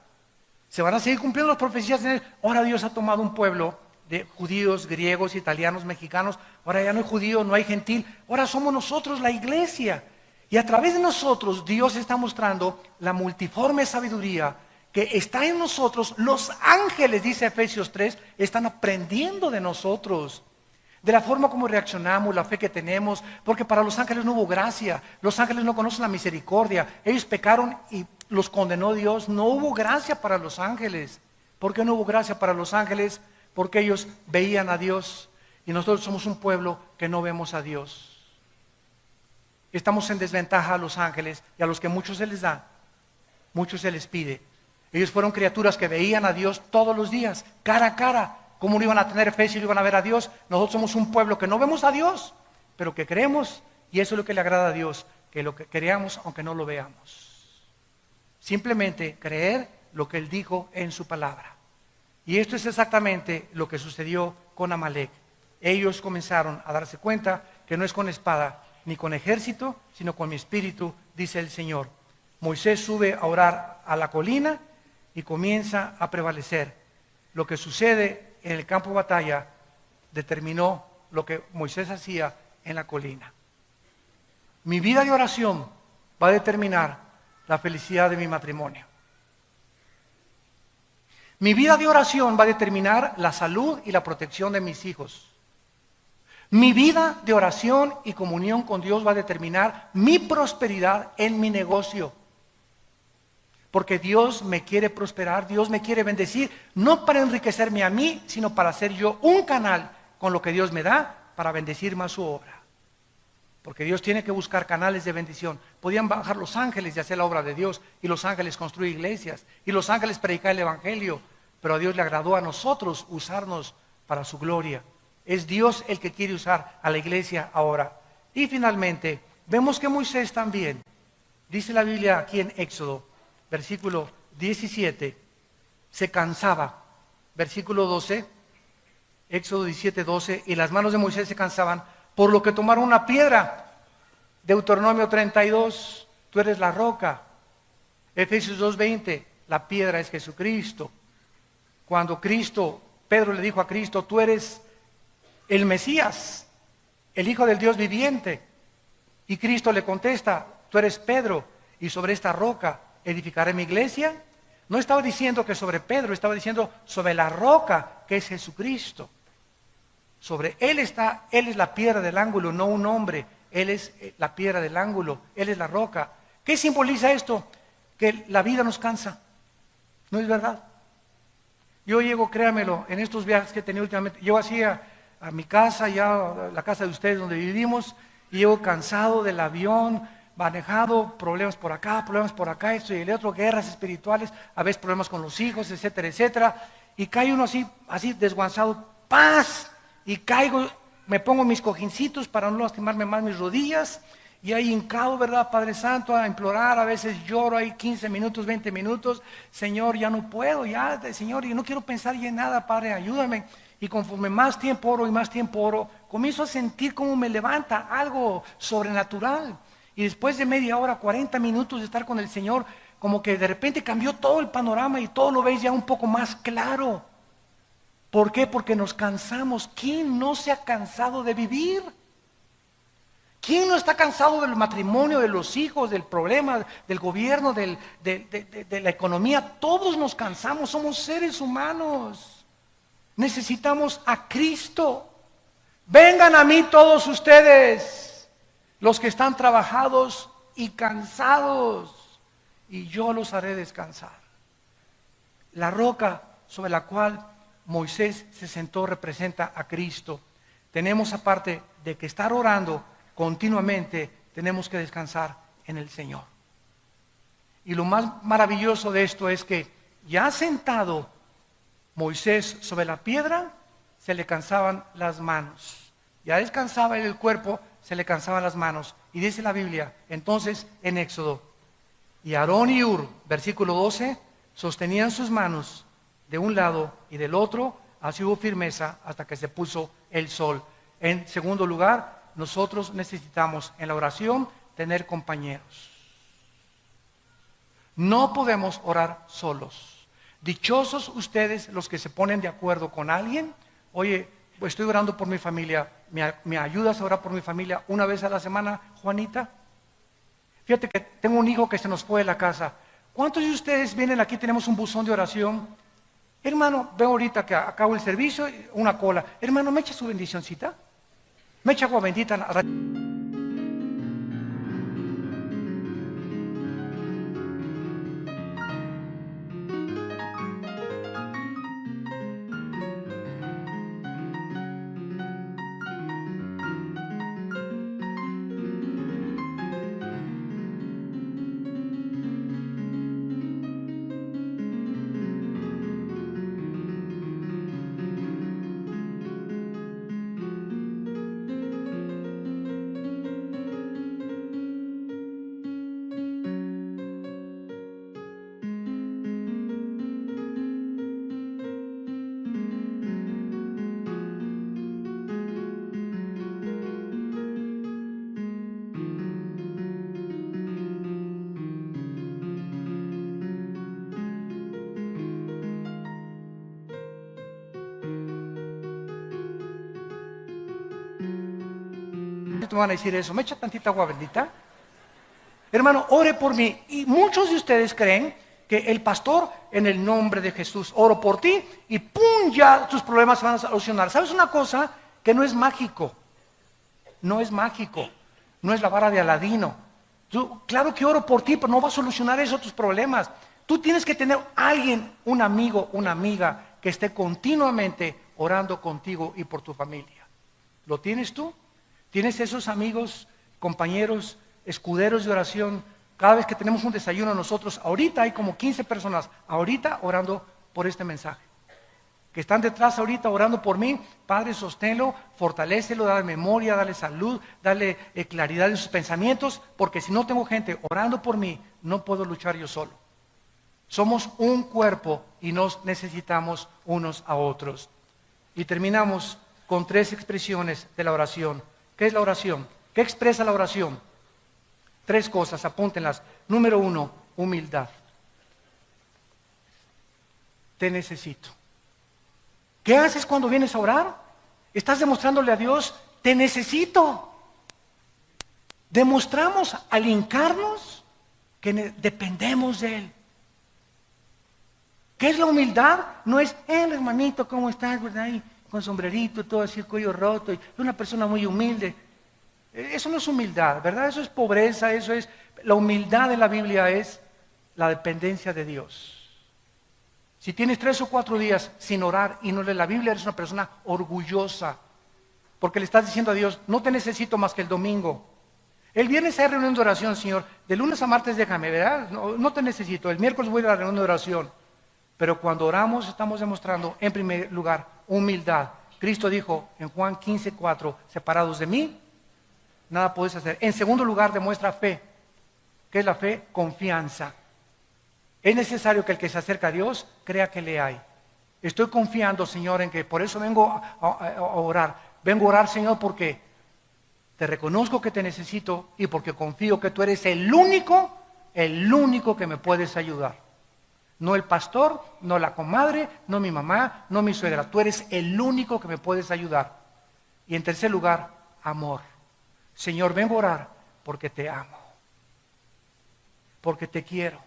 Se van a seguir cumpliendo las profecías. Ahora Dios ha tomado un pueblo de judíos, griegos, italianos, mexicanos. Ahora ya no hay judío, no hay gentil. Ahora somos nosotros la iglesia. Y a través de nosotros Dios está mostrando la multiforme sabiduría que está en nosotros. Los ángeles, dice Efesios 3, están aprendiendo de nosotros. De la forma como reaccionamos, la fe que tenemos, porque para los ángeles no hubo gracia, los ángeles no conocen la misericordia, ellos pecaron y los condenó Dios, no hubo gracia para los ángeles. ¿Por qué no hubo gracia para los ángeles? Porque ellos veían a Dios y nosotros somos un pueblo que no vemos a Dios. Estamos en desventaja a los ángeles y a los que muchos se les da, muchos se les pide. Ellos fueron criaturas que veían a Dios todos los días, cara a cara. ¿Cómo no iban a tener fe si no iban a ver a Dios? Nosotros somos un pueblo que no vemos a Dios, pero que creemos, y eso es lo que le agrada a Dios, que lo que creamos aunque no lo veamos. Simplemente creer lo que Él dijo en su palabra. Y esto es exactamente lo que sucedió con Amalek. Ellos comenzaron a darse cuenta que no es con espada ni con ejército, sino con mi espíritu, dice el Señor. Moisés sube a orar a la colina y comienza a prevalecer. Lo que sucede en el campo de batalla determinó lo que Moisés hacía en la colina. Mi vida de oración va a determinar la felicidad de mi matrimonio. Mi vida de oración va a determinar la salud y la protección de mis hijos. Mi vida de oración y comunión con Dios va a determinar mi prosperidad en mi negocio. Porque Dios me quiere prosperar, Dios me quiere bendecir, no para enriquecerme a mí, sino para ser yo un canal con lo que Dios me da para bendecir más su obra. Porque Dios tiene que buscar canales de bendición. Podían bajar los ángeles y hacer la obra de Dios, y los ángeles construir iglesias, y los ángeles predicar el evangelio, pero a Dios le agradó a nosotros usarnos para su gloria. Es Dios el que quiere usar a la iglesia ahora. Y finalmente, vemos que Moisés también, dice la Biblia aquí en Éxodo, versículo 17, se cansaba. Versículo 12, Éxodo 17, 12, y las manos de Moisés se cansaban, por lo que tomaron una piedra. Deuteronomio 32, tú eres la roca. Efesios 2, 20, la piedra es Jesucristo. Cuando Pedro le dijo a Cristo, tú eres el Mesías, el Hijo del Dios viviente. Y Cristo le contesta, tú eres Pedro, y sobre esta roca edificaré mi iglesia. No estaba diciendo que sobre Pedro, estaba diciendo sobre la roca que es Jesucristo. Sobre Él está, Él es la piedra del ángulo, no un hombre. Él es la piedra del ángulo, Él es la roca. ¿Qué simboliza esto? Que la vida nos cansa. ¿No es verdad? Yo llego, créamelo, en estos viajes que he tenido últimamente, llego así a mi casa, ya la casa de ustedes donde vivimos, y llego cansado del avión, manejado, problemas por acá, esto y el otro, guerras espirituales, a veces problemas con los hijos, etcétera, etcétera, y cae uno así desguanzado, ¡paz! Y caigo, me pongo mis cojincitos para no lastimarme más mis rodillas, y ahí hincado, ¿verdad, Padre Santo? A implorar, a veces lloro ahí 15 minutos, 20 minutos, Señor, ya no puedo, Señor, y no quiero pensar ya en nada, Padre, ayúdame. Y conforme más tiempo oro y más tiempo oro, comienzo a sentir cómo me levanta algo sobrenatural. Y después de media hora, 40 minutos de estar con el Señor, como que de repente cambió todo el panorama y todo lo veis ya un poco más claro. ¿Por qué? Porque nos cansamos. ¿Quién no se ha cansado de vivir? ¿Quién no está cansado del matrimonio, de los hijos, del problema, del gobierno, de la economía? Todos nos cansamos, somos seres humanos. Necesitamos a Cristo. Vengan a mí todos ustedes, los que están trabajados y cansados, y yo los haré descansar. La roca sobre la cual Moisés se sentó representa a Cristo. Tenemos, aparte de que estar orando continuamente, tenemos que descansar en el Señor. Y lo más maravilloso de esto es que ya sentado Moisés sobre la piedra, se le cansaban las manos. Ya descansaba el cuerpo, se le cansaban las manos. Y dice la Biblia, entonces en Éxodo, y Aarón y Hur, versículo 12, sostenían sus manos de un lado y del otro, así hubo firmeza hasta que se puso el sol. En segundo lugar, nosotros necesitamos en la oración tener compañeros. No podemos orar solos. Dichosos ustedes los que se ponen de acuerdo con alguien. Oye, pues estoy orando por mi familia. ¿Me ayudas a orar por mi familia una vez a la semana, Juanita? Fíjate que tengo un hijo que se nos fue de la casa. ¿Cuántos de ustedes vienen aquí? Tenemos un buzón de oración. Hermano, veo ahorita que acabo el servicio, una cola. Hermano, ¿me echa su bendicioncita? ¿Me echa agua bendita? Te van a decir eso, ¿me echa tantita agua bendita? Hermano, ore por mí. Y muchos de ustedes creen que el pastor, en el nombre de Jesús, oro por ti y ¡pum! Ya tus problemas se van a solucionar. ¿Sabes una cosa? Que no es mágico. No es mágico. No es la vara de Aladino. Claro que oro por ti, pero no va a solucionar eso tus problemas. Tú tienes que tener alguien, un amigo, una amiga, que esté continuamente orando contigo y por tu familia. ¿Lo tienes tú? ¿Tienes esos amigos, compañeros, escuderos de oración? Cada vez que tenemos un desayuno nosotros, ahorita hay como 15 personas, ahorita orando por este mensaje. Que están detrás ahorita orando por mí. Padre, sosténlo, fortalécelo, dale memoria, dale salud, dale claridad en sus pensamientos, porque si no tengo gente orando por mí, no puedo luchar yo solo. Somos un cuerpo y nos necesitamos unos a otros. Y terminamos con 3 expresiones de la oración. ¿Qué es la oración? ¿Qué expresa la oración? 3 cosas, apúntenlas. Número 1, humildad. Te necesito. ¿Qué haces cuando vienes a orar? Estás demostrándole a Dios, te necesito. Demostramos al hincarnos que dependemos de Él. ¿Qué es la humildad? No es, hermanito, ¿cómo estás? ¿Verdad? Y con sombrerito, todo así, cuello roto, y una persona muy humilde. Eso no es humildad, ¿verdad? Eso es pobreza, eso es... La humildad de la Biblia es la dependencia de Dios. Si tienes 3 o 4 días sin orar y no lees la Biblia, eres una persona orgullosa, porque le estás diciendo a Dios, no te necesito más que el domingo. El viernes hay reunión de oración, Señor. De lunes a martes déjame, ¿verdad? No te necesito. El miércoles voy a la reunión de oración. Pero cuando oramos estamos demostrando, en primer lugar, humildad. Cristo dijo en Juan 15:4, separados de mí, nada podéis hacer. En segundo lugar, demuestra fe. ¿Qué es la fe? Confianza. Es necesario que el que se acerca a Dios crea que le hay. Estoy confiando, Señor, en que por eso vengo a orar. Vengo a orar, Señor, porque te reconozco que te necesito y porque confío que tú eres el único que me puedes ayudar. No el pastor, no la comadre, no mi mamá, no mi suegra. Tú eres el único que me puedes ayudar. Y en tercer lugar, amor. Señor, vengo a orar porque te amo. Porque te quiero.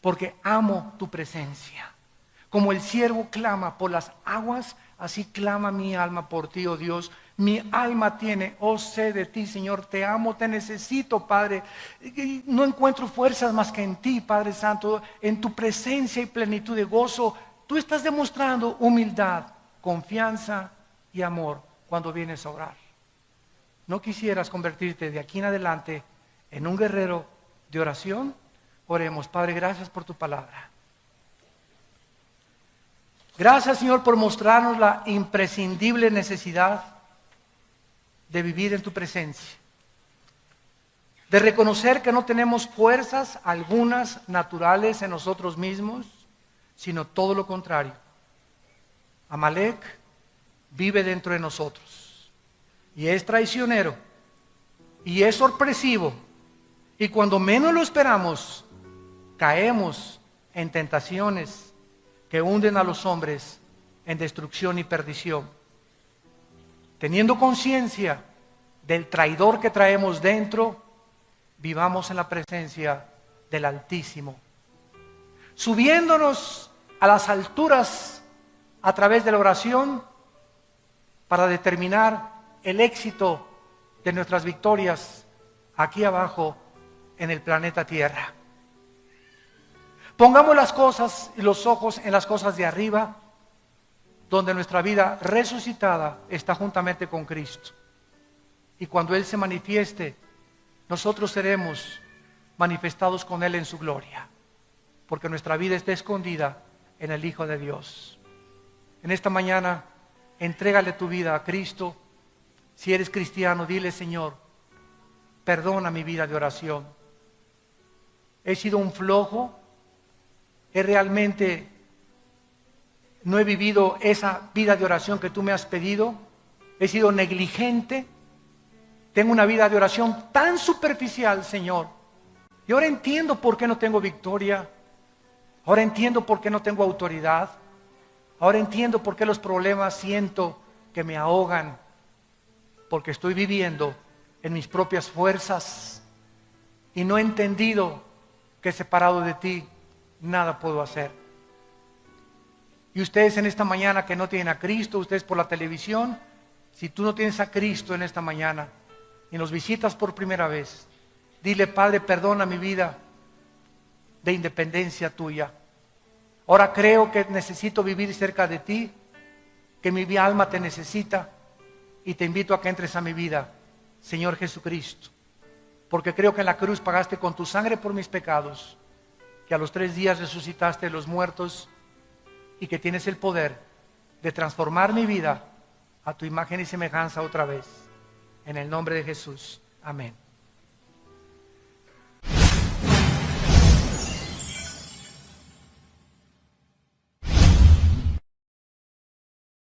Porque amo tu presencia. Como el siervo clama por las aguas, así clama mi alma por ti, oh Dios. Mi alma tiene, oh sed de ti, Señor, te amo, te necesito, Padre. No encuentro fuerzas más que en ti, Padre Santo, en tu presencia y plenitud de gozo. Tú estás demostrando humildad, confianza y amor cuando vienes a orar. ¿No quisieras convertirte de aquí en adelante en un guerrero de oración? Oremos. Padre, gracias por tu palabra. Gracias, Señor, por mostrarnos la imprescindible necesidad de vivir en tu presencia, de reconocer que no tenemos fuerzas algunas naturales en nosotros mismos, sino todo lo contrario. Amalek vive dentro de nosotros y es traicionero y es sorpresivo, y cuando menos lo esperamos caemos en tentaciones que hunden a los hombres en destrucción y perdición. Teniendo conciencia del traidor que traemos dentro, vivamos en la presencia del Altísimo, subiéndonos a las alturas a través de la oración para determinar el éxito de nuestras victorias aquí abajo en el planeta Tierra. Pongamos las cosas y los ojos en las cosas de arriba, donde nuestra vida resucitada está juntamente con Cristo. Y cuando Él se manifieste, nosotros seremos manifestados con Él en su gloria, porque nuestra vida está escondida en el Hijo de Dios. En esta mañana, entrégale tu vida a Cristo. Si eres cristiano, dile: Señor, perdona mi vida de oración. He sido un flojo, no he vivido esa vida de oración que tú me has pedido, he sido negligente, tengo una vida de oración tan superficial, Señor. Y ahora entiendo por qué no tengo victoria, ahora entiendo por qué no tengo autoridad, ahora entiendo por qué los problemas siento que me ahogan, porque estoy viviendo en mis propias fuerzas y no he entendido que separado de ti nada puedo hacer. Y ustedes en esta mañana que no tienen a Cristo, ustedes por la televisión, si tú no tienes a Cristo en esta mañana y nos visitas por primera vez, dile: Padre, perdona mi vida de independencia tuya. Ahora creo que necesito vivir cerca de ti, que mi alma te necesita, y te invito a que entres a mi vida, Señor Jesucristo, porque creo que en la cruz pagaste con tu sangre por mis pecados, que a los 3 días resucitaste de los muertos y que tienes el poder de transformar mi vida a tu imagen y semejanza otra vez. En el nombre de Jesús. Amén.